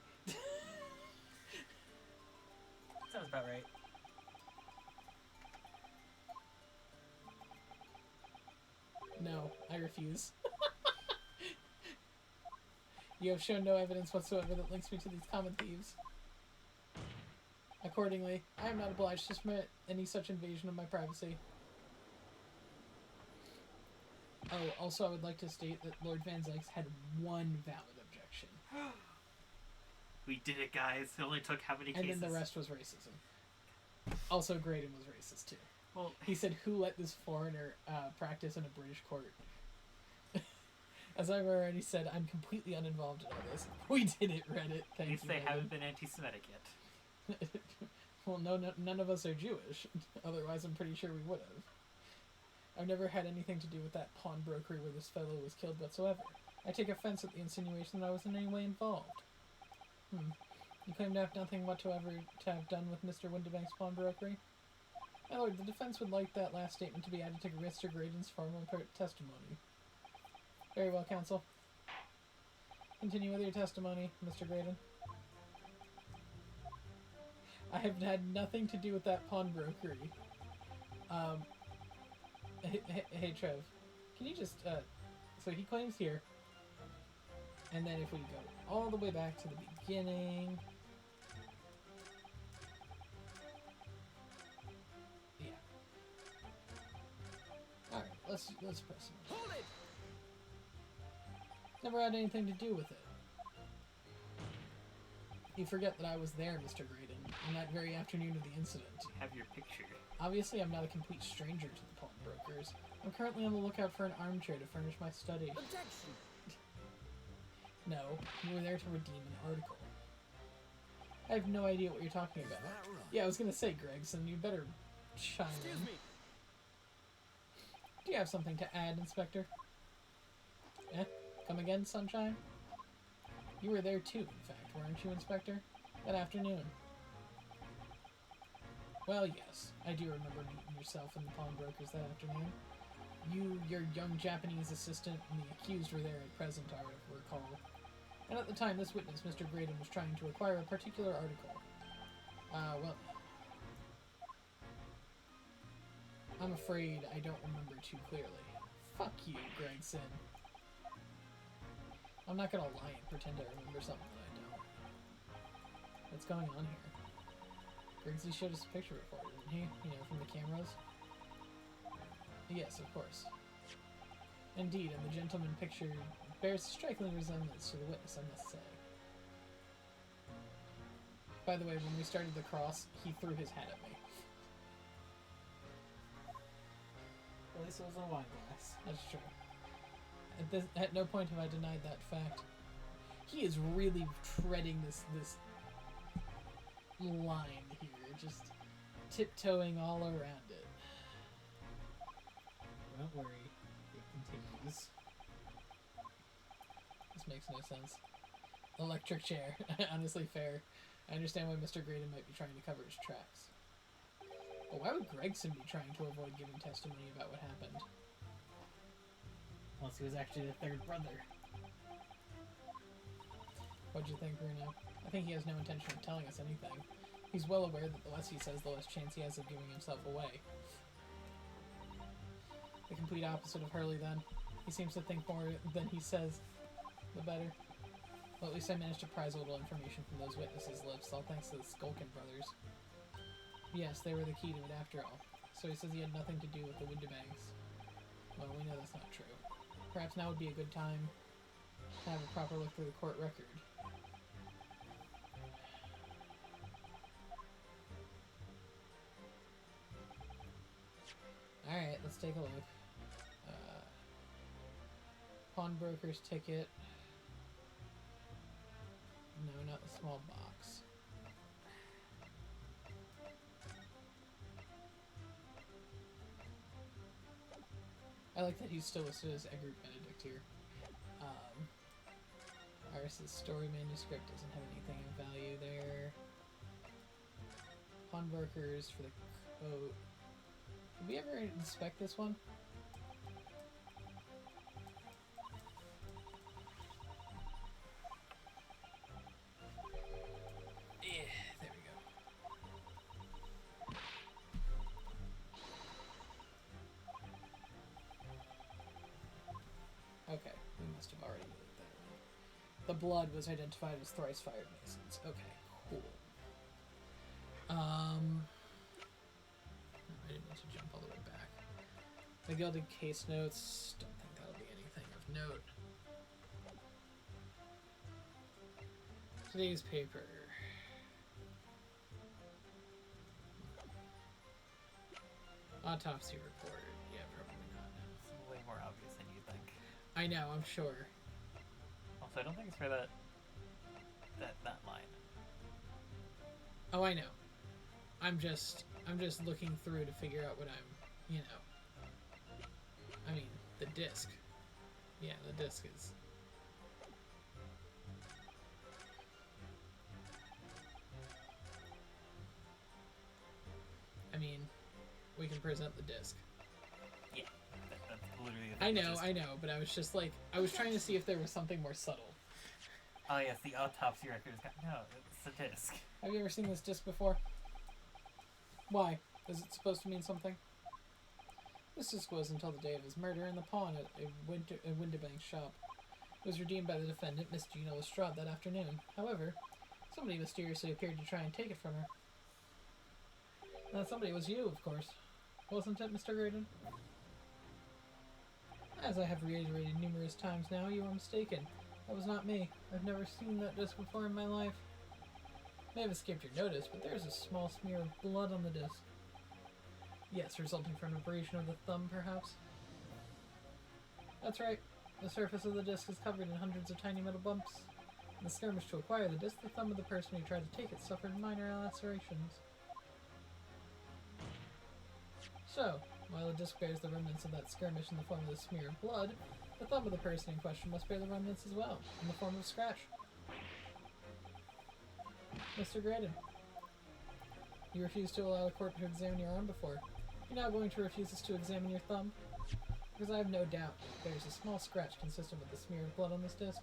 Speaker 2: Sounds about right.
Speaker 1: No, I refuse. You have shown no evidence whatsoever that links me to these common thieves. Accordingly, I am not obliged to permit any such invasion of my privacy. Oh, also I would like to state that Lord Van Zykes had one valid objection.
Speaker 2: We did it, guys. It only took how many
Speaker 1: And
Speaker 2: cases?
Speaker 1: then the rest was racism. Also, Graydon was racist too.
Speaker 2: Well,
Speaker 1: He said, who let this foreigner practice in a British court? As I've already said, I'm completely uninvolved in all this. We did it, Reddit.
Speaker 2: at
Speaker 1: Thank
Speaker 2: least
Speaker 1: you,
Speaker 2: they
Speaker 1: Reddit.
Speaker 2: haven't been anti-Semitic yet.
Speaker 1: Well, no, none of us are Jewish. Otherwise, I'm pretty sure we would have. I've never had anything to do with that pawnbrokery where this fellow was killed whatsoever. I take offense at the insinuation that I was in any way involved. You claim to have nothing whatsoever to have done with Mr. Windibank's pawnbrokery? My lord, the defense would like that last statement to be added to Mr. Graydon's formal testimony. Very well, counsel. Continue with your testimony, Mr. Graydon. I have had nothing to do with that pawnbrokery. Hey, Trev, can you just, so he claims here, and then if we go all the way back to the beginning, yeah. Alright, let's press it.
Speaker 3: Hold it!
Speaker 1: Never had anything to do with it. You forget that I was there, Mr. Graydon, on that very afternoon of the incident.
Speaker 2: Have your picture.
Speaker 1: Obviously, I'm not a complete stranger to the pawnbrokers. I'm currently on the lookout for an armchair to furnish my study.
Speaker 3: Objection!
Speaker 1: No, you were there to redeem an article. I have no idea what you're talking about.
Speaker 3: that right?
Speaker 1: Yeah, I was gonna say, Gregson, you better chime
Speaker 3: Excuse
Speaker 1: in.
Speaker 3: me!
Speaker 1: Do you have something to add, Inspector? Eh? Come again, Sunshine? You were there too, in fact, weren't you, Inspector? That afternoon. Well, yes, I do remember meeting yourself and the pawnbrokers that afternoon. You, your young Japanese assistant, and the accused were there at present, I recall. And at the time, this witness, Mr. Graydon, was trying to acquire a particular article. Well... I'm afraid I don't remember too clearly. Fuck you, Gregson. I'm not gonna lie and pretend I remember something that I don't. What's going on here? Grigsby showed us a picture before, didn't he? You know, from the cameras? Yes, of course. Indeed, and the gentleman pictured bears a striking resemblance to the witness, I must say. By the way, when we started the cross, he threw his hat at me.
Speaker 2: At least it wasn't a wine glass.
Speaker 1: That's true. At no point have I denied that fact. He is really treading this line here, just tiptoeing all around it.
Speaker 2: Don't worry, it continues.
Speaker 1: This makes no sense. Electric chair. Honestly, fair. I understand why Mr. Graydon might be trying to cover his tracks. But why would Gregson be trying to avoid giving testimony about what happened?
Speaker 2: Unless he was actually the third brother.
Speaker 1: What'd you think, Bruno? I think he has no intention of telling us anything. He's well aware that the less he says, the less chance he has of giving himself away. The complete opposite of Hurley, then. He seems to think more than he says, the better. Well, at least I managed to prise a little information from those witnesses' lips, all thanks to the Skulkin brothers. Yes, they were the key to it after all. So he says he had nothing to do with the Windibanks. Well, we know that's not true. Perhaps now would be a good time to have a proper look through the court record. Alright, let's take a look. Pawnbroker's ticket. No, not the small box. I like that he's still listed as Edgar Benedict here. Iris's story manuscript doesn't have anything of value there. Pawnbrokers for the coat. Did we ever inspect this one? Yeah, there we go. Okay, we must have already moved that one. The blood was identified as thrice fired masons. Okay, cool. I didn't mean to jump all the way back. The gilded case notes. Don't think that'll be anything of note. Today's paper. Autopsy report. Yeah, probably not.
Speaker 2: It's way more obvious than you think.
Speaker 1: I know, I'm sure.
Speaker 2: Also, I don't think it's for that line.
Speaker 1: Oh, I know. I'm just looking through to figure out what I'm, you know. I mean, the disc. Yeah, the disc is. I mean, we can present the disc.
Speaker 2: Yeah, that's literally the thing.
Speaker 1: I know, but I was just like, I was trying to see if there was something more subtle.
Speaker 2: Oh yes, the autopsy record is no, it's a disc.
Speaker 1: Have you ever seen this disc before? Why? Is it supposed to mean something? This disc was until the day of his murder in the pawn at a Windibank shop. It was redeemed by the defendant, Miss Gina Lestrade, that afternoon. However, somebody mysteriously appeared to try and take it from her. That somebody was you, of course. Wasn't it, Mr. Graydon? As I have reiterated numerous times now, you are mistaken. That was not me. I've never seen that disc before in my life. May have escaped your notice, but there is a small smear of blood on the disc. Yes, resulting from an abrasion of the thumb, perhaps? That's right. The surface of the disc is covered in hundreds of tiny metal bumps. In the skirmish to acquire the disc, the thumb of the person who tried to take it suffered minor lacerations. So, while the disc bears the remnants of that skirmish in the form of the smear of blood, the thumb of the person in question must bear the remnants as well, in the form of a scratch. Mr. Graydon, you refused to allow the court to examine your arm before. You're now going to refuse us to examine your thumb? Because I have no doubt there's a small scratch consistent with the smear of blood on this disc.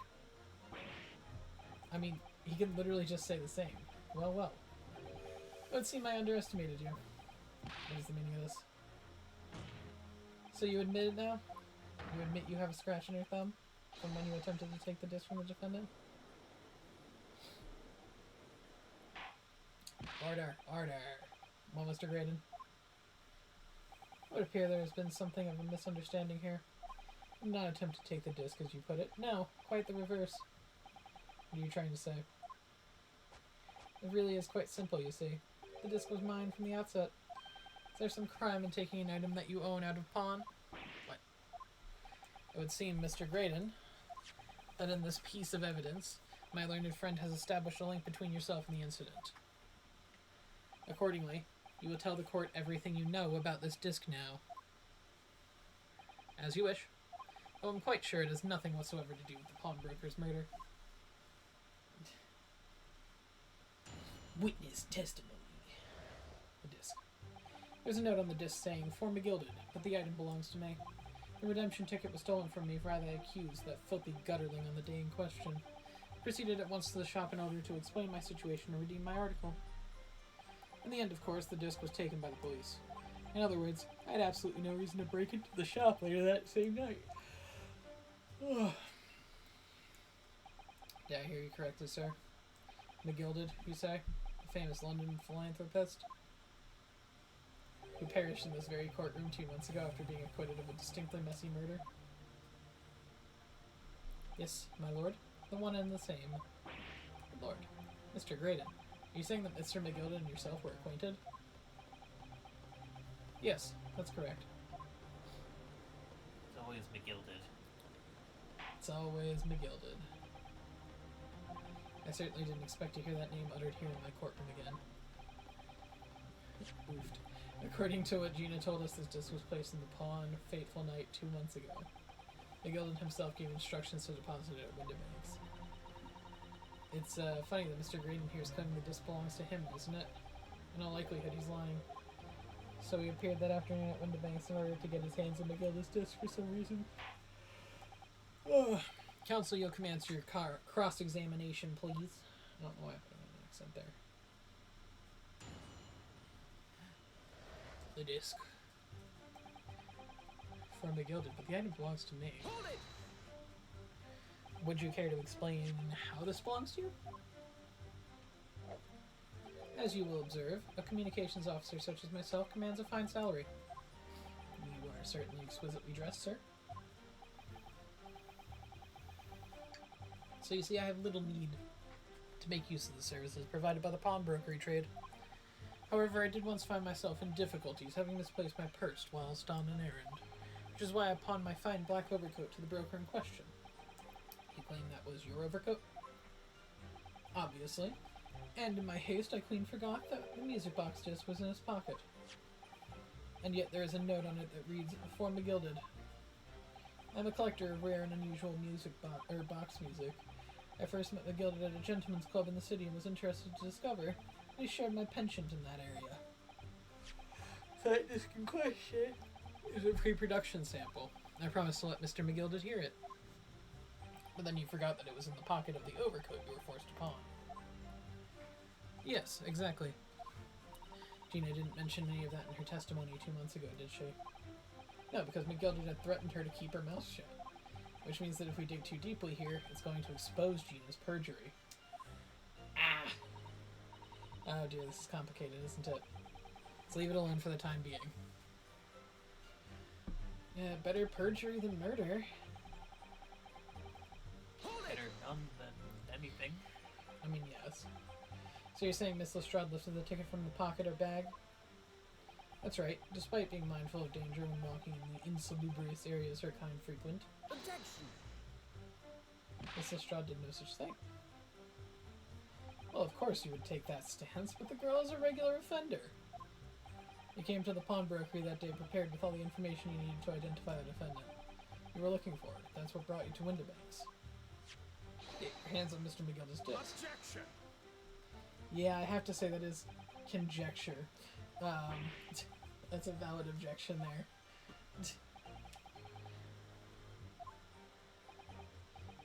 Speaker 1: I mean, he could literally just say the same. Well, well. It would seem I underestimated you. What is the meaning of this? So you admit it now? You admit you have a scratch on your thumb from when you attempted to take the disc from the defendant? Order, order. Well, Mr. Graydon, it would appear there has been something of a misunderstanding here. I did not attempt to take the disc, as you put it. No, quite the reverse. What are you trying to say? It really is quite simple, you see. The disc was mine from the outset. Is there some crime in taking an item that you own out of pawn? What? It would seem, Mr. Graydon, that in this piece of evidence, my learned friend has established a link between yourself and the incident. Accordingly, you will tell the court everything you know about this disc now. As you wish. Though I'm quite sure it has nothing whatsoever to do with the pawnbroker's murder. Witness testimony. The disc. There's a note on the disc saying, "Form gilded, but the item belongs to me. The redemption ticket was stolen from me for I accused that filthy gutterling on the day in question. proceeded at once to the shop in order to explain my situation and redeem my article. In the end, of course, the disc was taken by the police. In other words, I had absolutely no reason to break into the shop later that same night. Ugh. Did I hear you correctly, sir? McGilded, you say? The famous London philanthropist? Who perished in this very courtroom 2 months ago after being acquitted of a distinctly messy murder? Yes, my lord. The one and the same. Good lord. Mr. Graydon, are you saying that Mr. McGilded and yourself were acquainted? Yes, that's correct.
Speaker 2: It's always McGilded.
Speaker 1: It's always McGilded. I certainly didn't expect to hear that name uttered here in my courtroom again. Oofed. According to what Gina told us, this disc was placed in the pawn fateful night 2 months ago. McGilded himself gave instructions to deposit it at Windibanks. It's funny that Mr. Graydon here is claiming the disc belongs to him, isn't it? In all likelihood, he's lying. So he appeared that afternoon at Windibanks in order to get his hands on McGilded's disc for some reason. Counsel, you'll commence your cross-examination, please. I don't know why I put an accent there. The disc. For McGilded, but the item belongs to me.
Speaker 3: Hold it!
Speaker 1: Would you care to explain how this belongs to you? As you will observe, a communications officer such as myself commands a fine salary. You are certainly exquisitely dressed, sir. So you see, I have little need to make use of the services provided by the pawnbrokery trade. However, I did once find myself in difficulties, having misplaced my purse whilst on an errand, which is why I pawned my fine black overcoat to the broker in question. You claim that was your overcoat? Obviously. And in my haste, I clean forgot that the music box disc was in his pocket. And yet there is a note on it that reads, "For McGilded." I'm a collector of rare and unusual music box music. I first met McGilded at a gentleman's club in the city and was interested to discover that he shared my penchant in that area. That disc in question is a pre-production sample. I promised to let Mr. McGilded hear it. But then you forgot that it was in the pocket of the overcoat you were forced to pawn. Yes, exactly. Gina didn't mention any of that in her testimony 2 months ago, did she? No, because McGilded had threatened her to keep her mouth shut. Which means that if we dig too deeply here, it's going to expose Gina's perjury. Ah! Oh dear, this is complicated, isn't it? Let's leave it alone for the time being. Yeah, better perjury than murder.
Speaker 2: Better none than anything.
Speaker 1: I mean, yes. So you're saying Miss Lestrade lifted the ticket from the pocket or bag? That's right, despite being mindful of danger when walking in the insalubrious areas her kind frequent.
Speaker 3: Objection!
Speaker 1: Miss Lestrade did no such thing. Well, of course you would take that stance, but the girl is a regular offender. You came to the pawnbrokery that day prepared with all the information you needed to identify the defendant. You were looking for it. That's what brought you to Windibanks. Get your hands on Mr. McGilded's disc.
Speaker 3: Objection!
Speaker 1: Yeah, I have to say that is conjecture. That's a valid objection there.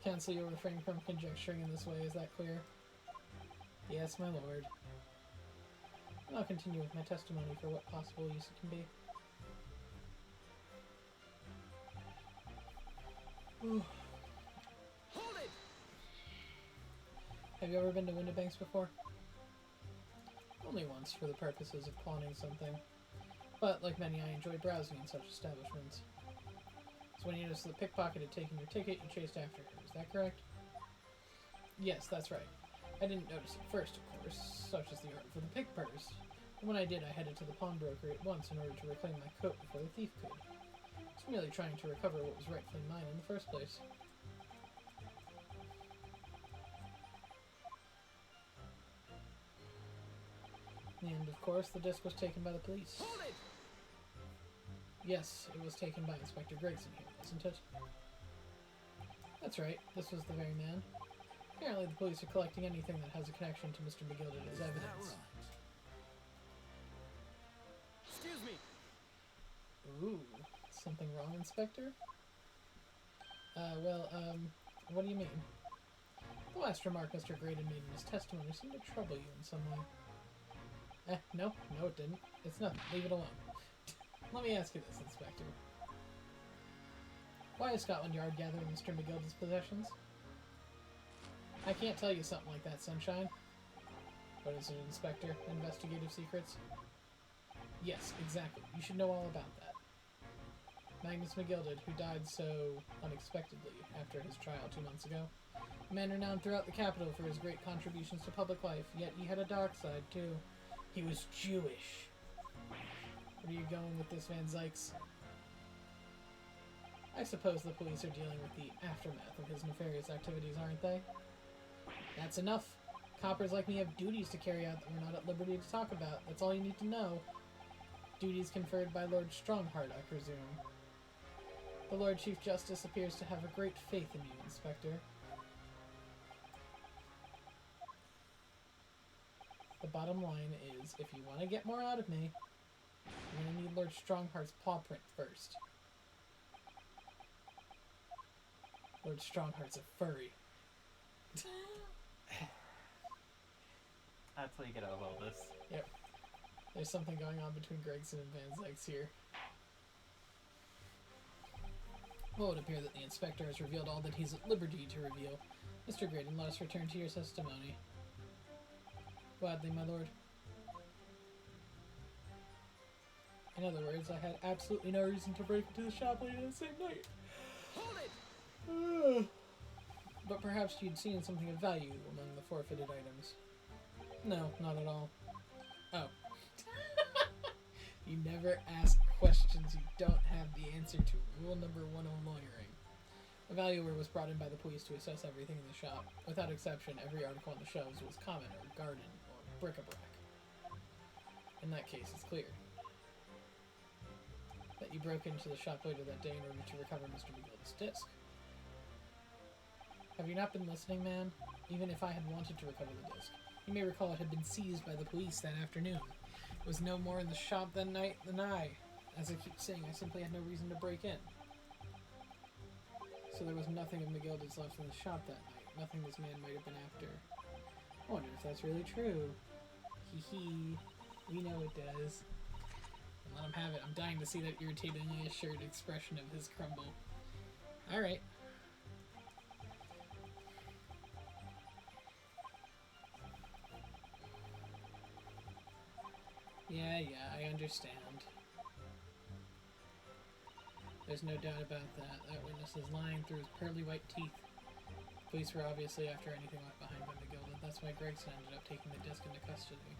Speaker 1: Counsel, you'll refrain from conjecturing in this way, is that clear? Yes, my lord. And I'll continue with my testimony for what possible use it can be. Ooh.
Speaker 3: Hold it!
Speaker 1: Have you ever been to Windibanks before? Only once, for the purposes of pawning something. But, like many, I enjoy browsing in such establishments. So when you noticed the pickpocket had taken your ticket, you chased after her. Is that correct? Yes, that's right. I didn't notice it first, of course, such is the art for the pick purse. But when I did, I headed to the pawnbroker at once in order to reclaim my coat before the thief could. I was merely trying to recover what was rightfully mine in the first place. And, of course, the disc was taken by the police.
Speaker 3: Hold it!
Speaker 1: Yes, it was taken by Inspector Gregson here, wasn't it? That's right, this was the very man. Apparently the police are collecting anything that has a connection to Mr. McGilded as evidence.
Speaker 3: Excuse me!
Speaker 1: Ooh, something wrong, Inspector? What do you mean? The last remark Mr. Graydon made in his testimony seemed to trouble you in some way. No, it didn't. It's nothing. Leave it alone. Let me ask you this, Inspector. Why is Scotland Yard gathering Mr. McGilda's possessions? I can't tell you something like that, Sunshine. What is it, Inspector? Investigative secrets? Yes, exactly. You should know all about that. Magnus McGilded, who died so unexpectedly after his trial 2 months ago. A man renowned throughout the capital for his great contributions to public life, yet he had a dark side, too. He was Jewish. Where are you going with this, Van Zykes? I suppose the police are dealing with the aftermath of his nefarious activities, aren't they? That's enough. Coppers like me have duties to carry out that we're not at liberty to talk about. That's all you need to know. Duties conferred by Lord Strongheart, I presume. The Lord Chief Justice appears to have a great faith in you, Inspector. The bottom line is, if you want to get more out of me, you're going to need Lord Strongheart's paw print first. Lord Strongheart's a furry.
Speaker 2: That's how you get out of all this.
Speaker 1: Yep. There's something going on between Gregson and Van Zykes here. Well, it would appear that the inspector has revealed all that he's at liberty to reveal. Mr. Graydon, let us return to your testimony. Gladly, my lord. In other words, I had absolutely no reason to break into the shop later that same night.
Speaker 3: Hold it!
Speaker 1: But perhaps you'd seen something of value among the forfeited items. No, not at all. Oh. You never ask questions you don't have the answer to. Rule number 1 of lawyering. A valuer was brought in by the police to assess everything in the shop. Without exception, every article on the shelves was common or garden or bric-a-brac. In that case, it's clear that you broke into the shop later that day in order to recover Mr. McGilda's disc. Have you not been listening, man? Even if I had wanted to recover the disc, you may recall it had been seized by the police that afternoon. It was no more in the shop that night than I. As I keep saying, I simply had no reason to break in. So there was nothing of McGilda's left in the shop that night. Nothing this man might have been after. I wonder if that's really true. Hee hee. We know it does. And let him have it. I'm dying to see that irritatingly assured expression of his crumble. Alright. Yeah, I understand. There's no doubt about that. That witness is lying through his pearly white teeth. Police were obviously after anything left behind by McGilda. That's why Gregson ended up taking the disc into custody.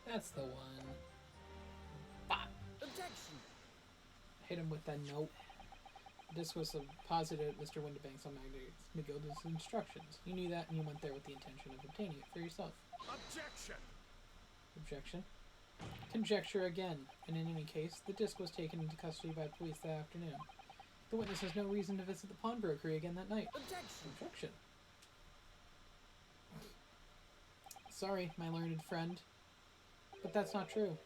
Speaker 1: That's the one. Bop!
Speaker 3: Objection!
Speaker 1: Hit him with that note. This was posited at Mr. Windibank's on Magnus McGilda's instructions. You knew that and you went there with the intention of obtaining it for yourself.
Speaker 3: Objection!
Speaker 1: Objection? Conjecture again. And in any case, the disc was taken into custody by police that afternoon. The witness has no reason to visit the pawnbrokery again that night.
Speaker 3: Objection!
Speaker 1: Objection. Sorry, my learned friend. But that's not true.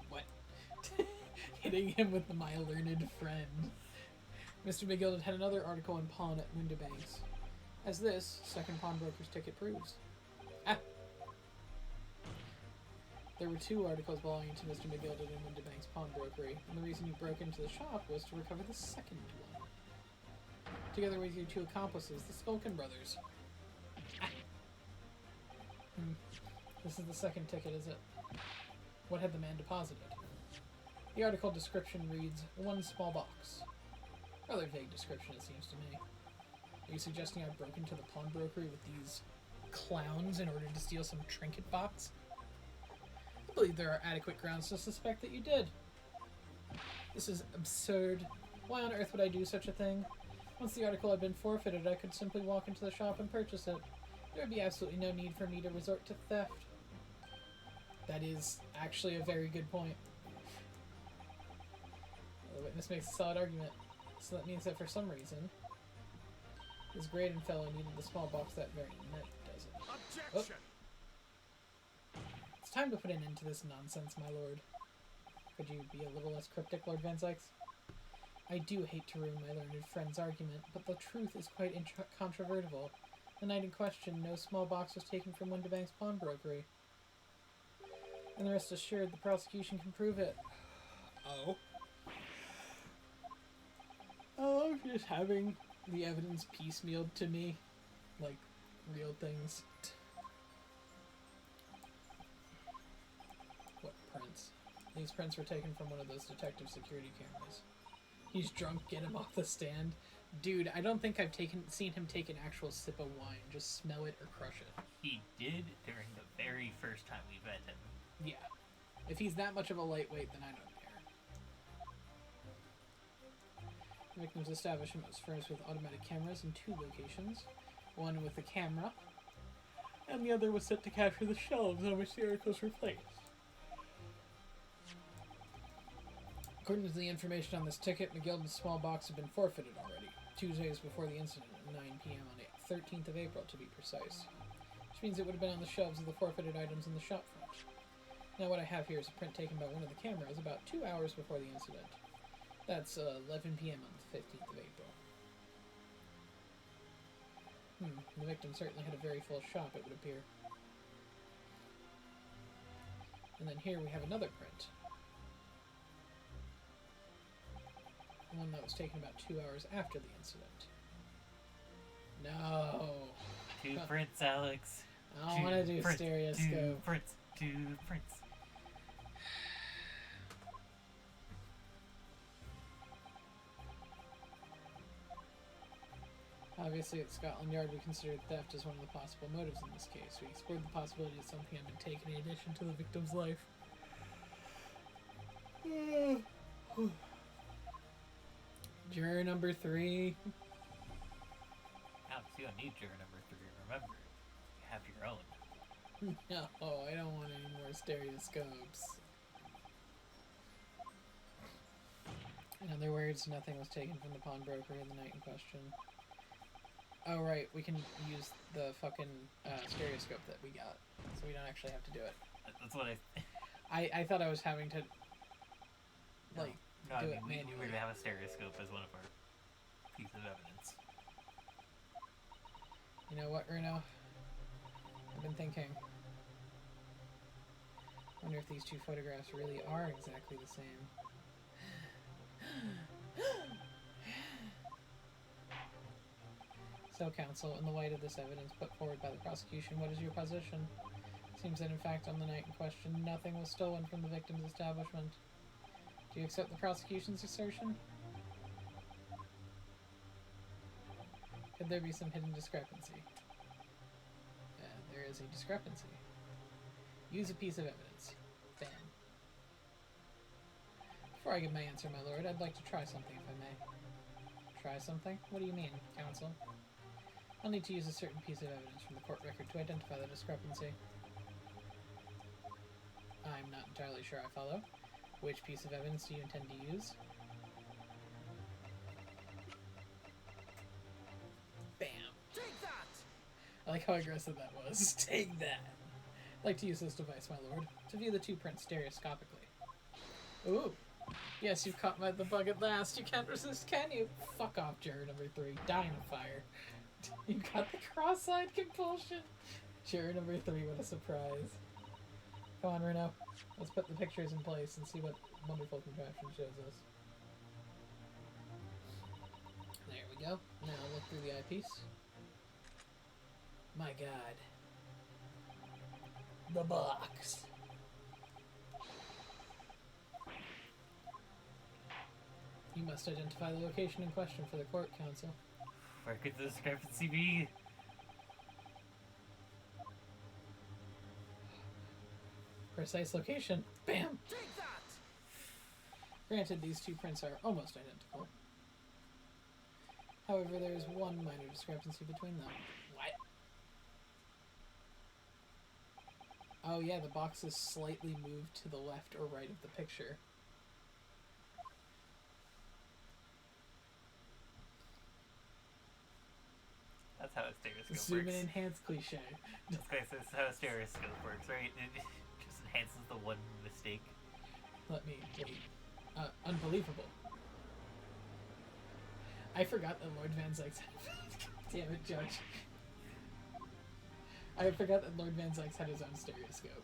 Speaker 1: What? Hitting him with my learned friend. Mr. McGilda had another article in pawn at Windibank's. As this second pawnbroker's ticket proves. Ah! There were 2 articles belonging to Mr. McGilda in Windibank's pawnbrokery, and the reason you broke into the shop was to recover the second one. Together with your 2 accomplices, the Skulkin brothers. Ah. This is the second ticket, is it? What had the man deposited? The article description reads, 1 small box. Rather vague description, it seems to me. Are you suggesting I broke into the pawnbrokery with these clowns in order to steal some trinket box? I believe there are adequate grounds to suspect that you did. This is absurd. Why on earth would I do such a thing? Once the article had been forfeited, I could simply walk into the shop and purchase it. There would be absolutely no need for me to resort to theft. That is actually a very good point. The witness makes a solid argument. So that means that for some reason, this Graydon fellow needed the small box that very night, does it?
Speaker 3: Objection!
Speaker 1: It's time to put an end to this nonsense, my lord. Could you be a little less cryptic, Lord Van Zykes? I do hate to ruin my learned friend's argument, but the truth is quite incontrovertible. The night in question, no small box was taken from Winterbank's pawnbrokery. And rest assured, the prosecution can prove it. Oh? I love just having the evidence piecemealed to me. Like, real things. What prints? These prints were taken from one of those detective security cameras. He's drunk, get him off the stand. Dude, I don't think I've seen him take an actual sip of wine. Just smell it or crush it.
Speaker 2: He did during the very first time we met him.
Speaker 1: Yeah. If he's that much of a lightweight, then I don't care. The victim's establishment was furnished with automatic cameras in 2 locations. One with the camera, and the other was set to capture the shelves on which the articles were placed. According to the information on this ticket, McGilden's small box had been forfeited already, 2 days before the incident at 9 p.m. on the 13th of April, to be precise. Which means it would have been on the shelves of the forfeited items in the shop front. Now what I have here is a print taken by one of the cameras about 2 hours before the incident. That's 11 p.m. on the 15th of April. The victim certainly had a very full shop, it would appear. And then here we have another print. One that was taken about 2 hours after the incident. No.
Speaker 2: 2 prints, Alex.
Speaker 1: I don't want to do stereoscope.
Speaker 2: 2 prints. 2 prints.
Speaker 1: Obviously, at Scotland Yard, we considered theft as one of the possible motives in this case. We explored the possibility that something had been taken in addition to the victim's life. Juror number 3.
Speaker 2: Alex, you don't need juror number 3. Remember, you have your own.
Speaker 1: No, I don't want any more stereoscopes. In other words, nothing was taken from the pawnbrokery in the night in question. Oh, right, we can use the fucking stereoscope that we got, so we don't actually have to do it.
Speaker 2: That's what
Speaker 1: I thought I was having to, like,
Speaker 2: no,
Speaker 1: do
Speaker 2: I
Speaker 1: it
Speaker 2: mean, we
Speaker 1: manually.
Speaker 2: were to have a stereoscope as one of our pieces of evidence.
Speaker 1: You know what, Bruno? I've been thinking. I wonder if these 2 photographs really are exactly the same. So, counsel, in the light of this evidence put forward by the prosecution, what is your position? Seems that, in fact, on the night in question, nothing was stolen from the victim's establishment. Do you accept the prosecution's assertion? Could there be some hidden discrepancy? There is a discrepancy. Use a piece of evidence. Bam. Before I give my answer, my lord, I'd like to try something, if I may. Try something? What do you mean, counsel? I'll need to use a certain piece of evidence from the court record to identify the discrepancy. I'm not entirely sure I follow. Which piece of evidence do you intend to use? Bam!
Speaker 3: Take that!
Speaker 1: I like how aggressive that was. Take that! I'd like to use this device, my lord, to view the 2 prints stereoscopically. Ooh! Yes, you've caught the bug at last. You can't resist, can you? Fuck off, juror number 3. Die in a fire. You got the cross-eyed compulsion. Juror number 3, what a surprise. Come on, Reno. Let's put the pictures in place and see what wonderful contraption shows us. There we go. Now look through the eyepiece. My god. The box. You must identify the location in question for the court, counsel.
Speaker 2: Where could the discrepancy be?
Speaker 1: Precise location. Bam!
Speaker 3: Take that!
Speaker 1: Granted, these 2 prints are almost identical. However, there is one minor discrepancy between them. What? Oh yeah, the box is slightly moved to the left or right of the picture.
Speaker 2: how a stereoscope
Speaker 1: Zoom
Speaker 2: works.
Speaker 1: and enhance cliche.
Speaker 2: This guy says how a stereoscope works, right? It just enhances the one mistake.
Speaker 1: Let me wait. Unbelievable. I forgot that Lord Van Zykes damn it, Judge. I forgot that Lord Van Zykes had his own stereoscope.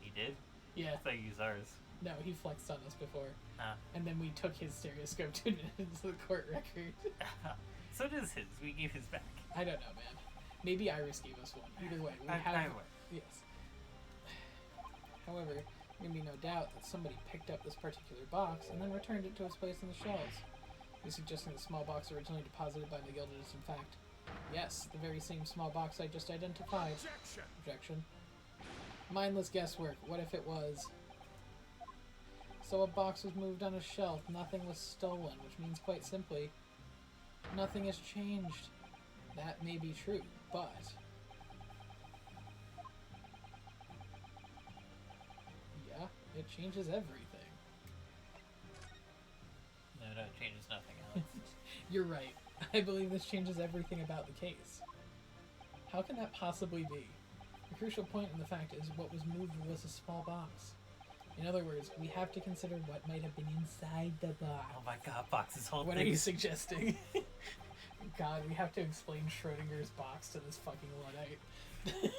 Speaker 2: He did?
Speaker 1: Yeah.
Speaker 2: I thought you used ours.
Speaker 1: No, he flexed on us before.
Speaker 2: Ah.
Speaker 1: And then we took his stereoscope to into the court record.
Speaker 2: So does his. We gave his back.
Speaker 1: I don't know, man. Maybe Iris gave us one. Either way, we have...
Speaker 2: Either way.
Speaker 1: Yes. However, there can be no doubt that somebody picked up this particular box and then returned it to its place on the shelves. You're suggesting the small box originally deposited by McGilded is in fact... Yes, the very same small box I just identified.
Speaker 3: Objection!
Speaker 1: Objection. Mindless guesswork. What if it was... So a box was moved on a shelf, nothing was stolen, which means quite simply, nothing has changed. That may be true, but... Yeah, it changes everything.
Speaker 2: No, it changes nothing, Alex.
Speaker 1: You're right. I believe this changes everything about the case. How can that possibly be? The crucial point in the fact is what was moved was a small box. In other words, we have to consider what might have been inside the box.
Speaker 2: Oh my god, boxes hold
Speaker 1: What are
Speaker 2: things.
Speaker 1: you suggesting? God, we have to explain Schrodinger's box to this fucking Luddite.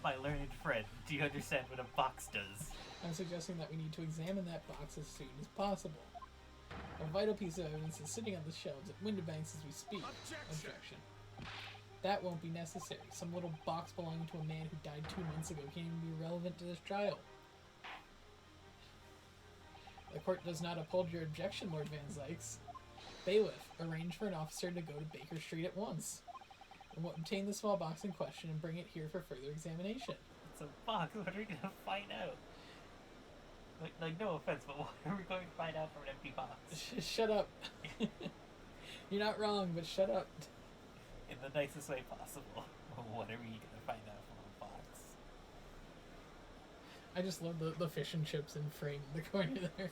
Speaker 2: My learned friend, do you understand what a box does?
Speaker 1: I'm suggesting that we need to examine that box as soon as possible. A vital piece of evidence is sitting on the shelves at Winterbanks as we speak. Objection. That won't be necessary. Some little box belonging to a man who died 2 months ago can't even be relevant to this trial. The court does not uphold your objection, Lord Van Zykes. Bailiff, arrange for an officer to go to Baker Street at once. And will obtain the small box in question and bring it here for further examination.
Speaker 2: It's a box, what are we gonna find out? Like no offense, but what are we going to find out from an empty box?
Speaker 1: Shut up. You're not wrong, but shut up.
Speaker 2: In the nicest way possible. What are we gonna find out from a box?
Speaker 1: I just love the fish and chips in frame in the corner there.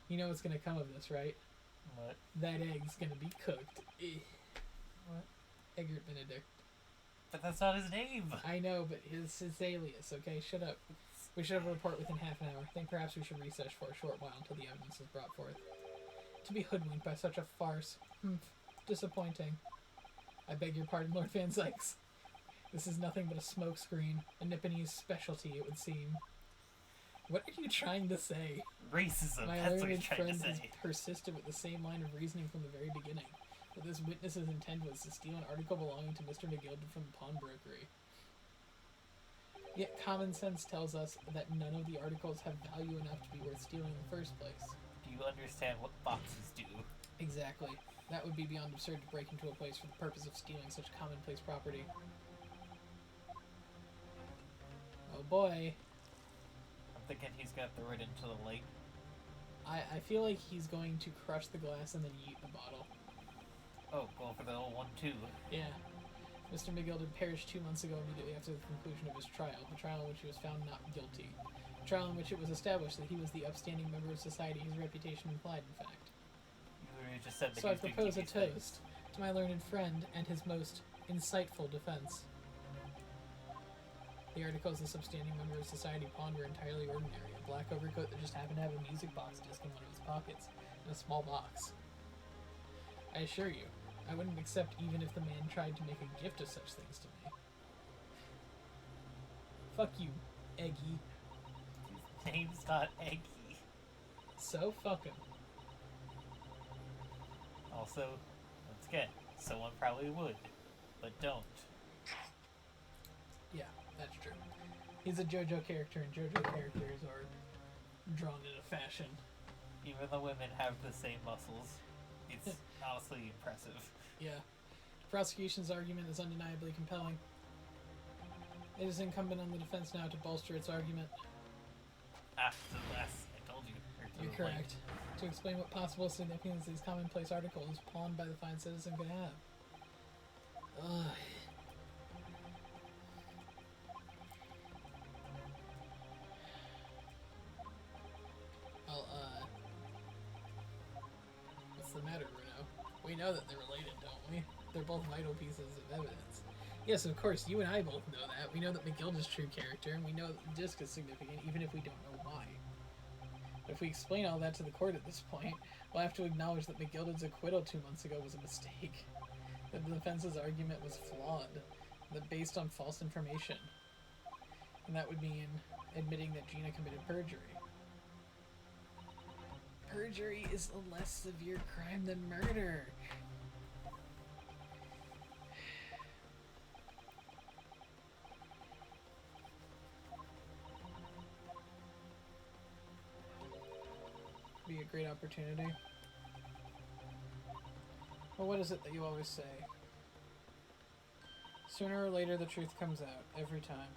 Speaker 1: You know what's gonna come of this, right?
Speaker 2: What?
Speaker 1: That egg's gonna be cooked.
Speaker 2: What?
Speaker 1: Eggert Benedict.
Speaker 2: But that's not his name!
Speaker 1: I know, but his alias, okay? Shut up. We should have a report within half an hour. I think perhaps we should recess for a short while until the evidence is brought forth. To be hoodwinked by such a farce. Disappointing. I beg your pardon, Lord Van Zykes. This is nothing but a smokescreen. A Nipponese specialty, it would seem. What are you trying to say?
Speaker 2: Racism,
Speaker 1: My
Speaker 2: that's what
Speaker 1: learned
Speaker 2: he's trying to
Speaker 1: friend has
Speaker 2: say.
Speaker 1: persisted with the same line of reasoning from the very beginning. That this witness's intent was to steal an article belonging to Mr. McGilded from the pawnbrokery. Yet common sense tells us that none of the articles have value enough to be worth stealing in the first place.
Speaker 2: Do you understand what boxes do?
Speaker 1: Exactly. That would be beyond absurd to break into a place for the purpose of stealing such commonplace property. Oh boy.
Speaker 2: I'm thinking he's gonna throw it into the lake.
Speaker 1: I feel like he's going to crush the glass and then eat the bottle.
Speaker 2: Oh, going for the old one too.
Speaker 1: Yeah. Mr. McGilded perished 2 months ago immediately after the conclusion of his trial, a trial in which he was found not guilty. A trial in which it was established that he was the upstanding member of society his reputation implied, in fact.
Speaker 2: You literally just said that
Speaker 1: So I
Speaker 2: he was doing
Speaker 1: propose a
Speaker 2: these things.
Speaker 1: toast to my learned friend and his most insightful defense. The articles this upstanding member of society pawned were entirely ordinary. A black overcoat that just happened to have a music box disc in one of his pockets, and a small box. I assure you, I wouldn't accept even if the man tried to make a gift of such things to me. Fuck you, Eggy.
Speaker 2: His name's not Eggy.
Speaker 1: So fuck him.
Speaker 2: Also, once again, someone probably would, but don't.
Speaker 1: Yeah, that's true. He's a JoJo character, and JoJo characters are drawn in a fashion.
Speaker 2: Even the women have the same muscles. It's honestly impressive.
Speaker 1: Yeah. The prosecution's argument is undeniably compelling. It is incumbent on the defense now to bolster its argument.
Speaker 2: Ah, to the last, I told you. Or to
Speaker 1: You're
Speaker 2: the left.
Speaker 1: correct. To explain what possible significance these commonplace articles pawned by the fine citizen could have. Ugh. Well, what's the know that they're related, don't we? They're both vital pieces of evidence. Yes, of course, you and I both know that. We know that McGilda's true character, and we know that the disc is significant, even if we don't know why. But if we explain all that to the court at this point, we'll have to acknowledge that McGilda's acquittal 2 months ago was a mistake. That the defense's argument was flawed, that based on false information. And that would mean admitting that Gina committed perjury. Perjury is a less severe crime than murder. Be a great opportunity. Well, what is it that you always say? Sooner or later the truth comes out, every time.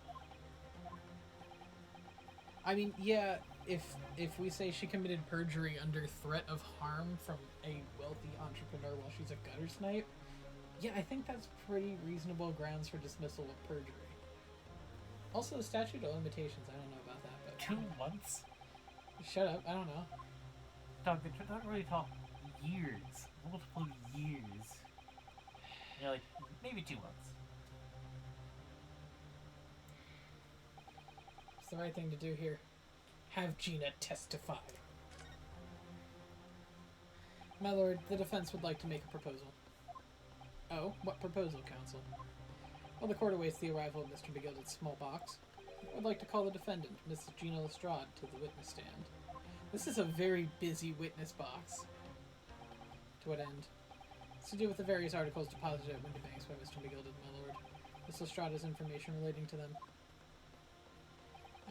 Speaker 1: I mean, yeah, if we say she committed perjury under threat of harm from a wealthy entrepreneur while she's a gutter snipe, yeah, I think that's pretty reasonable grounds for dismissal of perjury. Also, the statute of limitations, I don't know about that, but...
Speaker 2: 2 months?
Speaker 1: Shut up, I don't know.
Speaker 2: Dog, they don't really talk years. Multiple years. You know, like, maybe 2 months.
Speaker 1: It's the right thing to do here. Have Gina testify. My lord, the defense would like to make a proposal. Oh, what proposal, counsel? Well, the court awaits the arrival of Mr. McGilda's small box. I would like to call the defendant, Mrs. Gina Lestrade, to the witness stand. This is a very busy witness box. To what end? It's to do with the various articles deposited at Windybanks by Mr. McGilda, my lord. Miss Lestrade's information relating to them.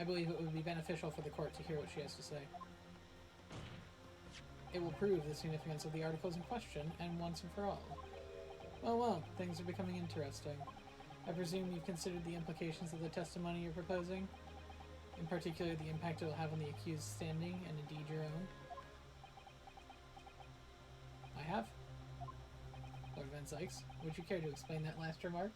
Speaker 1: I believe it would be beneficial for the court to hear what she has to say. It will prove the significance of the articles in question, and once and for all. Well, well, things are becoming interesting. I presume you've considered the implications of the testimony you're proposing? In particular, the impact it will have on the accused's standing, and indeed your own? I have. Lord Van Sykes, would you care to explain that last remark?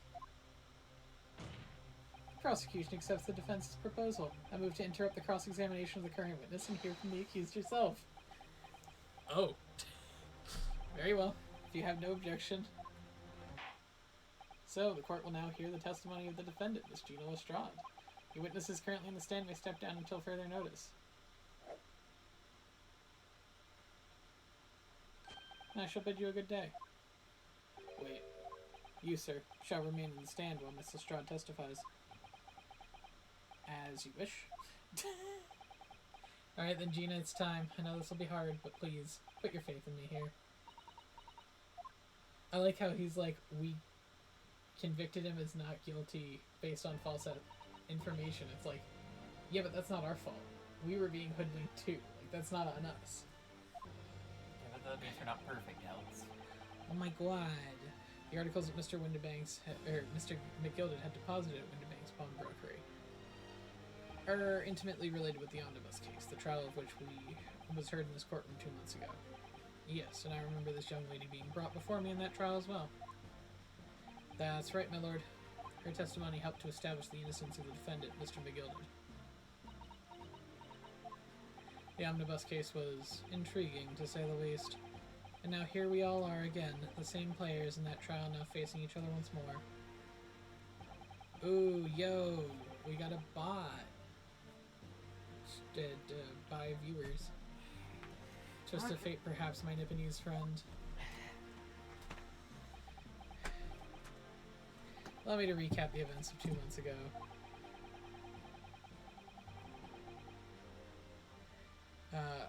Speaker 1: The prosecution accepts the defense's proposal. I move to interrupt the cross-examination of the current witness and hear from the accused yourself. Oh. Very well. If you have no objection. So, the court will now hear the testimony of the defendant, Miss Gina Lestrade. The witness is currently in the stand may step down until further notice. I shall bid you a good day. Wait. You, sir, shall remain in the stand while Miss Lestrade testifies. As you wish. Alright then, Gina, it's time. I know this will be hard, but please, put your faith in me here. I like how he's like, we convicted him as not guilty based on false information. It's like, yeah, but that's not our fault. We were being hoodwinked too. Like, that's not on us.
Speaker 2: Yeah, but that means we're not perfect, Alex.
Speaker 1: Oh my god. The articles that Mr. Windybanks, or Mr. McGilda had deposited at Windybanks Pawnbrokery are intimately related with the omnibus case, the trial of which was heard in this courtroom 2 months ago. Yes, and I remember this young lady being brought before me in that trial as well. That's right, my lord. Her testimony helped to establish the innocence of the defendant, Mr. McGilda. The omnibus case was intriguing, to say the least. And now here we all are again, the same players in that trial now facing each other once more. Ooh, yo, we got a bot. By viewers. Just a fate, perhaps, my Nipponese friend. Allow me to recap the events of 2 months ago.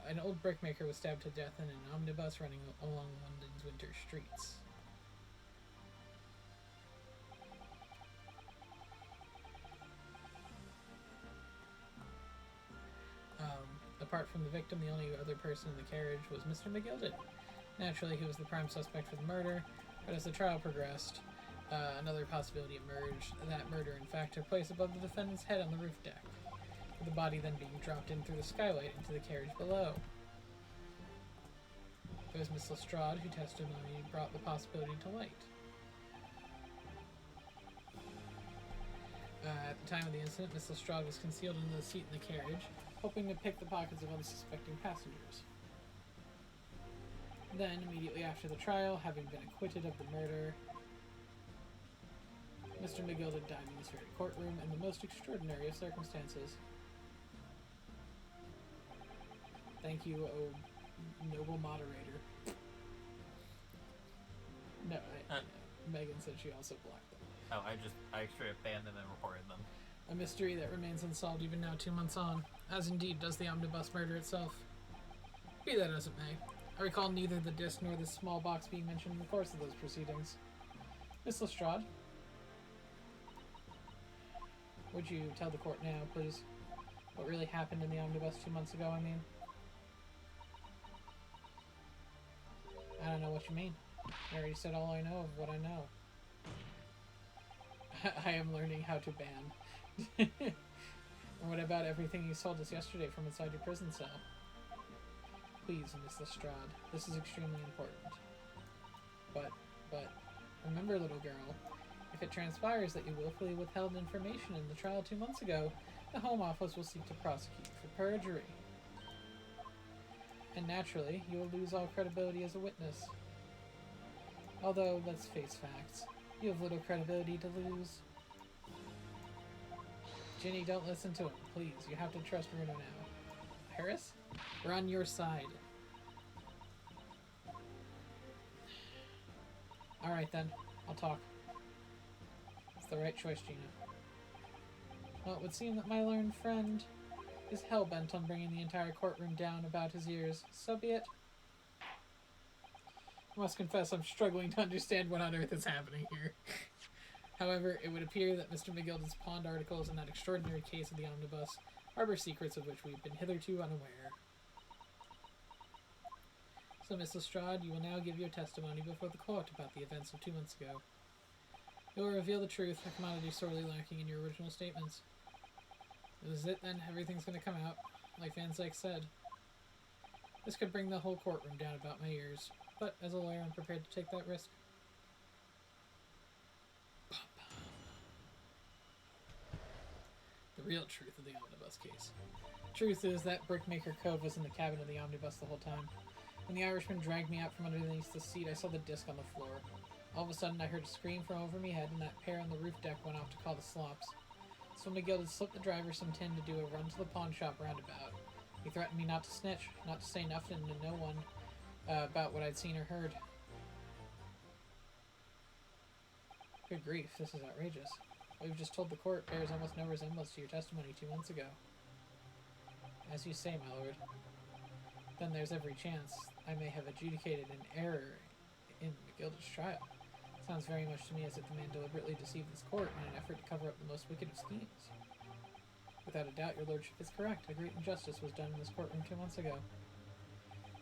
Speaker 1: An old brickmaker was stabbed to death in an omnibus running along London's winter streets. Apart from the victim, the only other person in the carriage was Mr. McGilda. Naturally, he was the prime suspect for the murder, but as the trial progressed, another possibility emerged. That murder, in fact, took place above the defendant's head on the roof deck, with the body then being dropped in through the skylight into the carriage below. It was Miss Lestrade who testimony brought the possibility to light. At the time of the incident, Miss Lestrade was concealed in the seat in the carriage, hoping to pick the pockets of unsuspecting passengers. Then, immediately after the trial, having been acquitted of the murder, Mr. McGilded died in this very courtroom in the most extraordinary of circumstances. Thank you, oh noble moderator. No, Megan said she also blocked them.
Speaker 2: Oh, I straight up banned them and reported them.
Speaker 1: A mystery that remains unsolved even now 2 months on, as indeed does the omnibus murder itself. Be that as it may, I recall neither the disc nor the small box being mentioned in the course of those proceedings. Miss Lestrade, would you tell the court now, please, what really happened in the omnibus 2 months ago, I mean? I don't know what you mean. I already said all I know of what I know. I am learning how to ban. And what about everything you told us yesterday from inside your prison cell? Please, Miss Lestrade, this is extremely important. But, remember, little girl, if it transpires that you willfully withheld information in the trial 2 months ago, the Home Office will seek to prosecute you for perjury. And naturally, you will lose all credibility as a witness. Although, let's face facts, you have little credibility to lose. Ginny, don't listen to him, please. You have to trust Bruno now. Harris? We're on your side. Alright then, I'll talk. It's the right choice, Gina. Well, it would seem that my learned friend is hell-bent on bringing the entire courtroom down about his ears. So be it. I must confess I'm struggling to understand what on earth is happening here. However, it would appear that Mr. McGilded's pawned articles in that extraordinary case of the omnibus harbor secrets of which we've been hitherto unaware. So, Miss Lestrade, you will now give your testimony before the court about the events of 2 months ago. You will reveal the truth, a commodity sorely lacking in your original statements. This is it, then? Everything's going to come out, like Van Zyke said. This could bring the whole courtroom down about my ears, but as a lawyer, I'm prepared to take that risk. The real truth of the omnibus case. Truth is that Brickmaker Cove was in the cabin of the omnibus the whole time. When the Irishman dragged me out from underneath the seat, I saw the disc on the floor. All of a sudden, I heard a scream from over me head, and that pair on the roof deck went off to call the slops. So McGilded slipped the driver some tin to do a run to the pawn shop roundabout. He threatened me not to snitch, not to say nothing to no one about what I'd seen or heard. Good grief, this is outrageous. What you've just told the court bears almost no resemblance to your testimony 2 months ago. As you say, my lord. Then there's every chance I may have adjudicated an error in McGilded's trial. Sounds very much to me as if the man deliberately deceived this court in an effort to cover up the most wicked of schemes. Without a doubt, your lordship is correct. A great injustice was done in this courtroom 2 months ago.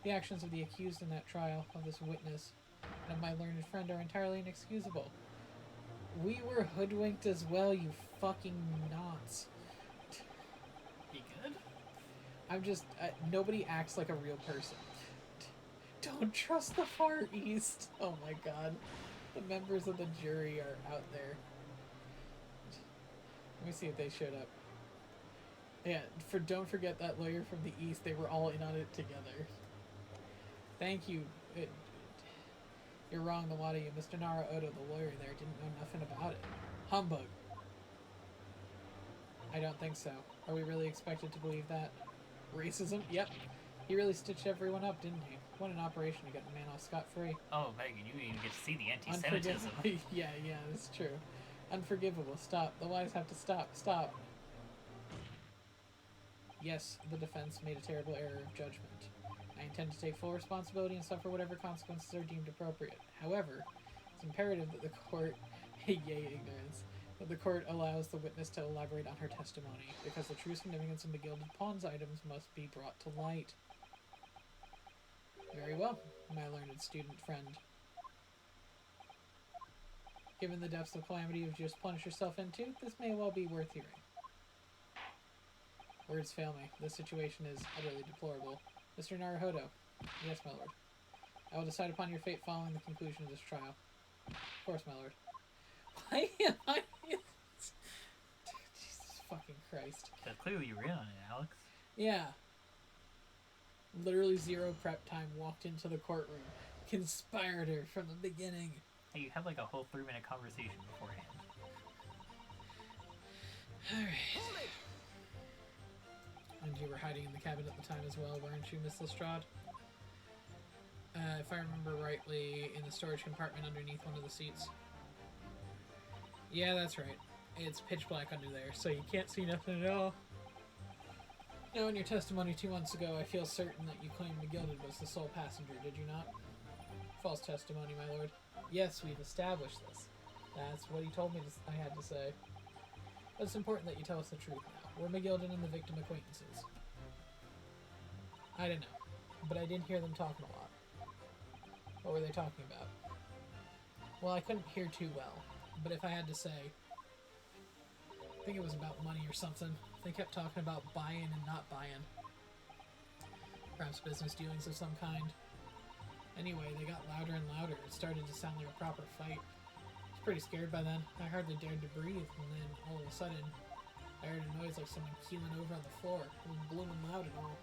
Speaker 1: The actions of the accused in that trial, of this witness, and of my learned friend are entirely inexcusable. We were hoodwinked as well, you fucking knots.
Speaker 2: Be good?
Speaker 1: I'm just... nobody acts like a real person. Don't trust the Far East. Oh my god. The members of the jury are out there. Let me see if they showed up. Yeah, don't forget that lawyer from the East. They were all in on it together. Thank you. You're wrong, the lot of you. Mr. Nara Odo, the lawyer there, didn't know nothing about it. Humbug. I don't think so. Are we really expected to believe that? Racism? Yep. He really stitched everyone up, didn't he? What an operation to get the man off scot-free.
Speaker 2: Oh, Megan, you didn't even get to see the anti-Semitism.
Speaker 1: Yeah, that's true. Unforgivable. Stop. The lies have to stop. Stop. Yes, the defense made a terrible error of judgment. I intend to take full responsibility and suffer whatever consequences are deemed appropriate. However, it's imperative that the court, yay ignorance, that the court allows the witness to elaborate on her testimony, because the true significance of McGilded Pawn's items must be brought to light. Very well, my learned student friend. Given the depths of calamity you've just plunged yourself into, this may well be worth hearing. Words fail me. This situation is utterly deplorable. Mr. Naruhodo. Yes, my lord. I will decide upon your fate following the conclusion of this trial. Of course, my lord. Why am I... Jesus fucking Christ.
Speaker 2: Because clearly you were in on it, Alex.
Speaker 1: Yeah. Literally zero prep time, walked into the courtroom. Conspirator from the beginning.
Speaker 2: Hey, you had like a whole 3-minute conversation beforehand.
Speaker 1: Alright.
Speaker 3: Hold it!
Speaker 1: And you were hiding in the cabin at the time as well, weren't you, Miss Lestrade? If I remember rightly, in the storage compartment underneath one of the seats. Yeah, that's right. It's pitch black under there, so you can't see nothing at all. Now, in your testimony 2 months ago, I feel certain that you claimed McGilded was the sole passenger, did you not? False testimony, my lord. Yes, we've established this. That's what he told me I had to say. But it's important that you tell us the truth now. Were McGilded and the victim acquaintances? I don't know, but I did hear them talking a lot. What were they talking about? Well, I couldn't hear too well, but if I had to say, I think it was about money or something. They kept talking about buying and not buying. Perhaps business dealings of some kind. Anyway, they got louder and louder. It started to sound like a proper fight. I was pretty scared by then. I hardly dared to breathe, and then all of a sudden, I heard a noise like someone keeling over on the floor. It was blooming loud and all.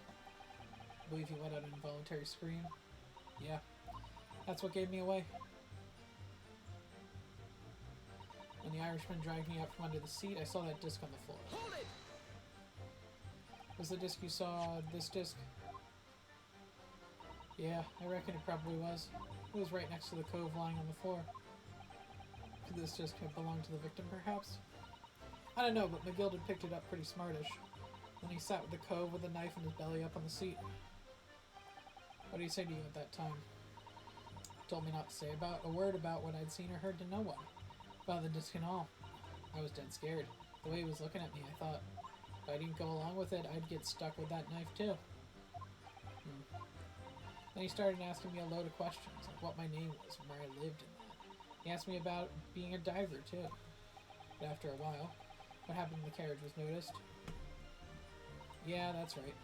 Speaker 1: I believe he let out an involuntary scream. Yeah. That's what gave me away. When the Irishman dragged me up from under the seat, I saw that disc on the floor.
Speaker 3: Hold it!
Speaker 1: Was the disc you saw this disc? Yeah, I reckon it probably was. It was right next to the cove lying on the floor. Could this disc have belonged to the victim, perhaps? I don't know, but McGilded picked it up pretty smartish. Then he sat with the cove with a knife in his belly up on the seat. What did he say to you at that time? Told me not to say a word about what I'd seen or heard to no one. About the disc and all. I was dead scared. The way he was looking at me, I thought, if I didn't go along with it, I'd get stuck with that knife too. Then he started asking me a load of questions, like what my name was and where I lived and that. He asked me about being a diver too. But after a while, what happened when the carriage was noticed? Yeah, that's right.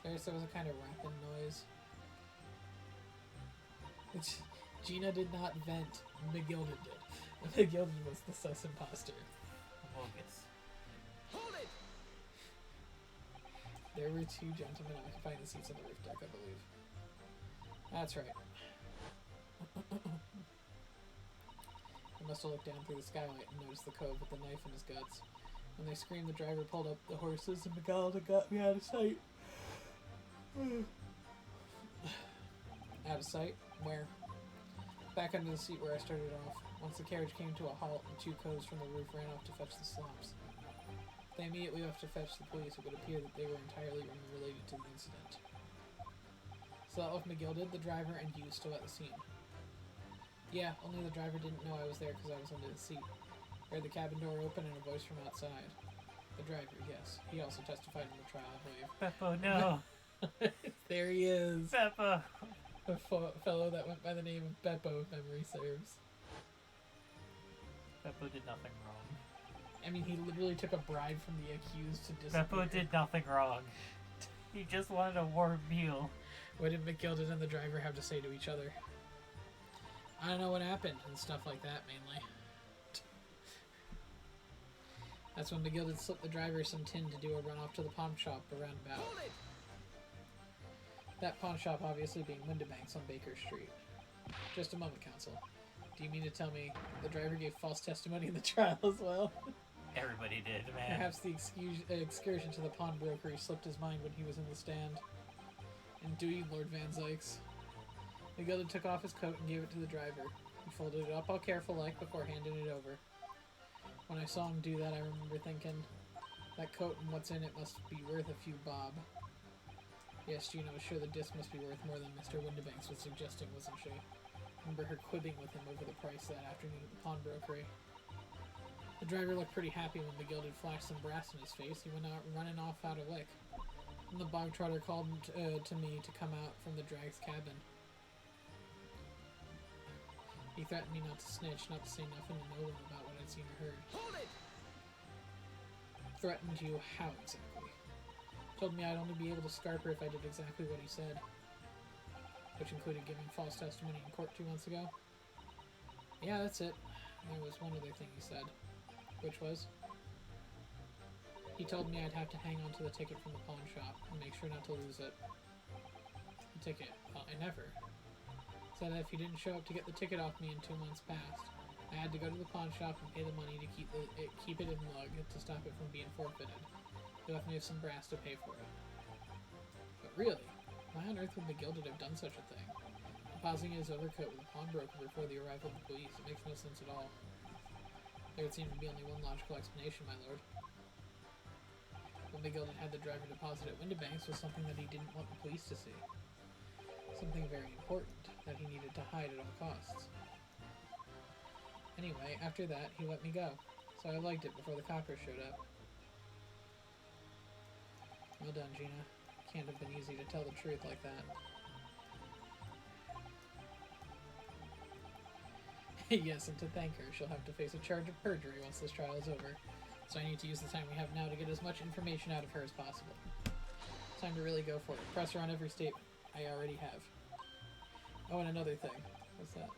Speaker 1: There was a kind of rapping noise. Gina did not vent. McGilded did. McGilded was the sus imposter.
Speaker 2: Bogus.
Speaker 3: Hold it!
Speaker 1: There were 2 gentlemen occupying the seats on the roof deck, I believe. That's right. He must have looked down through the skylight and noticed the cove with the knife in his guts. When they screamed, the driver pulled up the horses and McGilded got me out of sight. Out of sight? Where? Back under the seat where I started off. Once the carriage came to a halt, the 2 coves from the roof ran off to fetch the slops. They immediately left to fetch the police. It would appear that they were entirely unrelated to the incident. So that left McGilded, the driver, and you still at the scene. Yeah, only the driver didn't know I was there because I was under the seat. I heard the cabin door open and a voice from outside. The driver, yes. He also testified in the trial, I believe.
Speaker 2: Beppo, no!
Speaker 1: There he is.
Speaker 2: Beppo!
Speaker 1: A fellow that went by the name of Beppo, if memory serves.
Speaker 2: Beppo did nothing wrong.
Speaker 1: I mean, he literally took a bribe from the accused to disappear.
Speaker 2: Beppo did nothing wrong. He just wanted a warm meal.
Speaker 1: What did McGilded and the driver have to say to each other? I don't know what happened and stuff like that, mainly. That's when McGilded slipped the driver some tin to do a run off to the pawn shop around about.
Speaker 3: Hold it!
Speaker 1: That pawn shop obviously being Windibanks on Baker Street. Just a moment, counsel. Do you mean to tell me the driver gave false testimony in the trial as well?
Speaker 2: Everybody did, man.
Speaker 1: Perhaps the excursion to the pawnbroker slipped his mind when he was in the stand. And do you, Lord Van Zykes? McGilded took off his coat and gave it to the driver. He folded it up all careful-like before handing it over. When I saw him do that, I remember thinking, that coat and what's in it must be worth a few bob. Yes, Gina was sure the disc must be worth more than Mr. Windibanks was suggesting, wasn't she? Remember her quibbing with him over the price that afternoon at the pawnbrokery. The driver looked pretty happy when McGilded flashed some brass in his face. He went out running off out of lick. And the bog trotter called to me to come out from the drag's cabin. He threatened me not to snitch, not to say nothing to no one about what I'd seen or heard.
Speaker 3: Hold it!
Speaker 1: Threatened you how exactly? Told me I'd only be able to scarp her if I did exactly what he said. Which included giving false testimony in court 2 months ago. Yeah, that's it. There was one other thing he said. Which was? He told me I'd have to hang on to the ticket from the pawn shop and make sure not to lose it. The ticket? Well, I never. Said that if he didn't show up to get the ticket off me in 2 months past, I had to go to the pawn shop and pay the money to keep it in the lug to stop it from being forfeited. He left me with some brass to pay for it. But really, why on earth would McGilded have done such a thing? Depositing his overcoat with a pawnbroker before the arrival of the police, it makes no sense at all. There would seem to be only one logical explanation, my lord. What McGilded had the driver deposit at Windibanks was something that he didn't want the police to see. Something very important that he needed to hide at all costs. Anyway, after that, he let me go, so I liked it before the coppers showed up. Well done, Gina. Can't have been easy to tell the truth like that. Yes, and to thank her, she'll have to face a charge of perjury once this trial is over, so I need to use the time we have now to get as much information out of her as possible. It's time to really go for it. Press her on every statement. I already have. Oh, and another thing. What's that?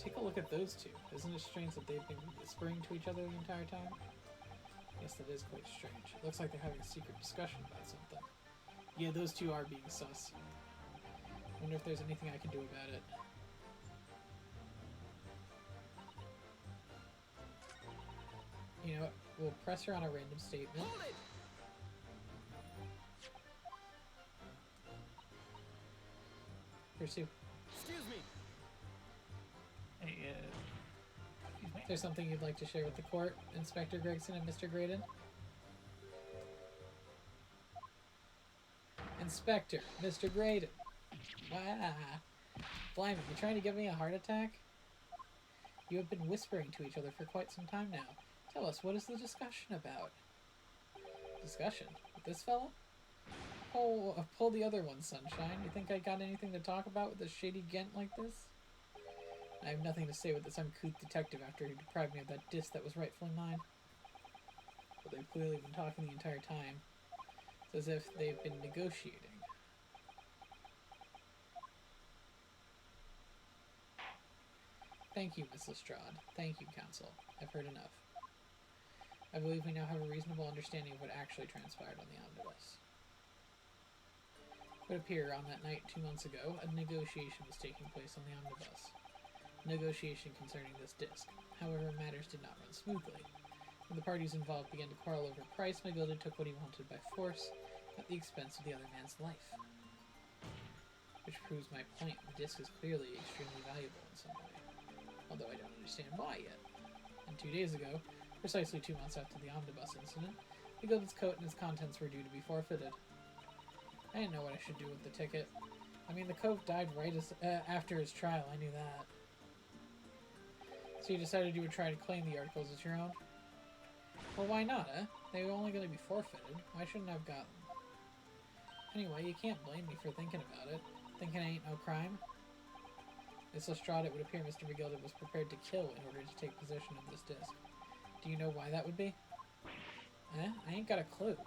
Speaker 1: Take a look at those two. Isn't it strange that they've been whispering to each other the entire time? Yes, that is quite strange. It looks like they're having a secret discussion about something. Yeah, those two are being sus. Wonder if there's anything I can do about it. You know what? We'll press her on a random statement.
Speaker 3: Hold it!
Speaker 1: Pursue.
Speaker 3: Excuse me.
Speaker 2: Hey, excuse me.
Speaker 1: Is there something you'd like to share with the court, Inspector Gregson and Mr. Graydon? Inspector, Mr. Graydon. Wow. Blimey, you trying to give me a heart attack? You have been whispering to each other for quite some time now. Tell us, what is the discussion about? Discussion? With this fella? Oh, pull the other one, Sunshine. You think I got anything to talk about with a shady gent like this? I have nothing to say with this uncouth detective after he deprived me of that disc that was rightfully mine. But they've clearly been talking the entire time. It's as if they've been negotiating. Thank you, Miss Lestrade. Thank you, Counsel. I've heard enough. I believe we now have a reasonable understanding of what actually transpired on the omnibus. It would appear on that night 2 months ago, a negotiation was taking place on the omnibus. Negotiation concerning this disc. However, matters did not run smoothly. When the parties involved began to quarrel over price, McGilded took what he wanted by force, at the expense of the other man's life. Which proves my point. The disc is clearly extremely valuable in some way. Although I don't understand why yet. And 2 days ago, precisely 2 months after the omnibus incident, McGilded's coat and its contents were due to be forfeited. I didn't know what I should do with the ticket. I mean, the cove died right after his trial, I knew that. So you decided you would try to claim the articles as your own? Well, why not, eh? They were only going to be forfeited. Why shouldn't I have got them? Anyway, you can't blame me for thinking about it. Thinking ain't no crime. Miss Lestrade, it would appear Mr. McGilded was prepared to kill in order to take possession of this disc. Do you know why that would be? I ain't got a clue.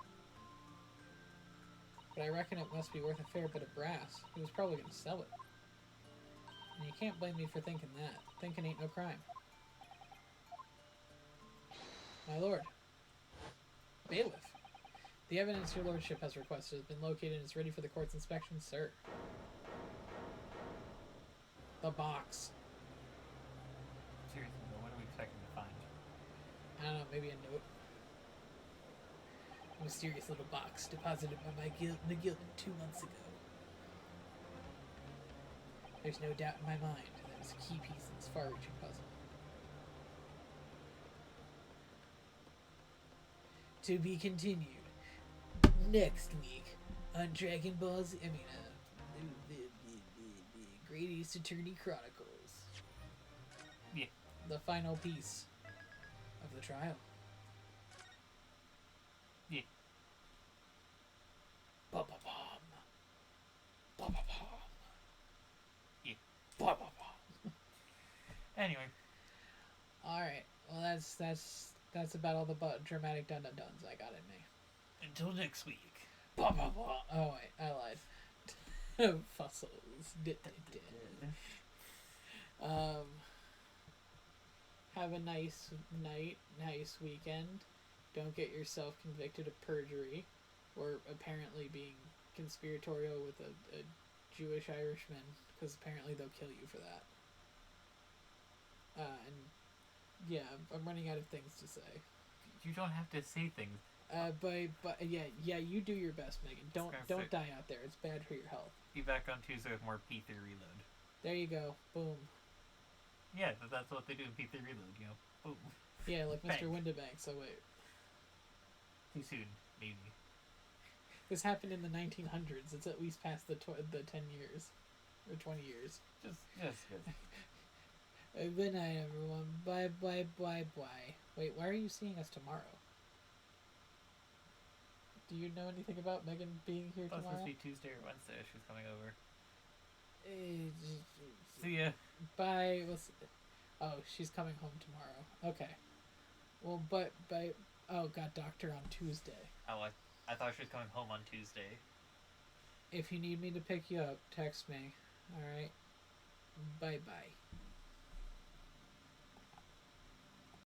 Speaker 1: But I reckon it must be worth a fair bit of brass. He was probably going to sell it. And you can't blame me for thinking that. Thinking ain't no crime. My lord. Bailiff. The evidence your lordship has requested has been located and is ready for the court's inspection, sir. The box.
Speaker 2: Seriously, though, what are we expecting to find?
Speaker 1: I don't know, maybe a note. A mysterious little box deposited by McGilded 2 months ago. There's no doubt in my mind that it's a key piece in this far-reaching puzzle. To be continued next week on Dragon Ball Z. I mean, the Great East Attorney Chronicles.
Speaker 2: Yeah.
Speaker 1: The final piece of the trial.
Speaker 2: Yeah.
Speaker 1: Ba-ba-bum. Ba-ba-bum.
Speaker 2: Yeah.
Speaker 1: Ba-ba-bum.
Speaker 2: Anyway.
Speaker 1: Alright, well that's about all the dramatic dun-dun-duns I got in me.
Speaker 2: Until next week.
Speaker 1: Ba-ba-bum. Oh wait, I lied. Fossils. Have a nice night, nice weekend. Don't get yourself convicted of perjury, or apparently being conspiratorial with a Jewish Irishmen, because apparently they'll kill you for that. And yeah, I'm running out of things to say.
Speaker 2: You don't have to say things.
Speaker 1: But yeah, you do your best, Megan. Don't die out there. It's bad for your health.
Speaker 2: Be back on Tuesday with more P3 Reload.
Speaker 1: There you go. Boom.
Speaker 2: Yeah, that's what they do in P3 Reload, you know. Boom.
Speaker 1: Yeah, like Mr.
Speaker 2: Bang.
Speaker 1: Windibank. So wait,
Speaker 2: Too soon, maybe.
Speaker 1: this happened in the 1900s. It's at least past the 10 years or 20 years.
Speaker 2: Yes.
Speaker 1: Good night, everyone. Bye. Wait, why are you seeing us tomorrow? Do you know anything about Megan being here
Speaker 2: It was supposed
Speaker 1: tomorrow?
Speaker 2: to be Tuesday or Wednesday. She's coming over.
Speaker 1: Uh,
Speaker 2: See ya.
Speaker 1: Bye. Oh, she's coming home tomorrow. Okay. Well, but oh, got doctor on Tuesday.
Speaker 2: Oh, I thought she was coming home on Tuesday.
Speaker 1: If you need me to pick you up, text me. All right. Bye.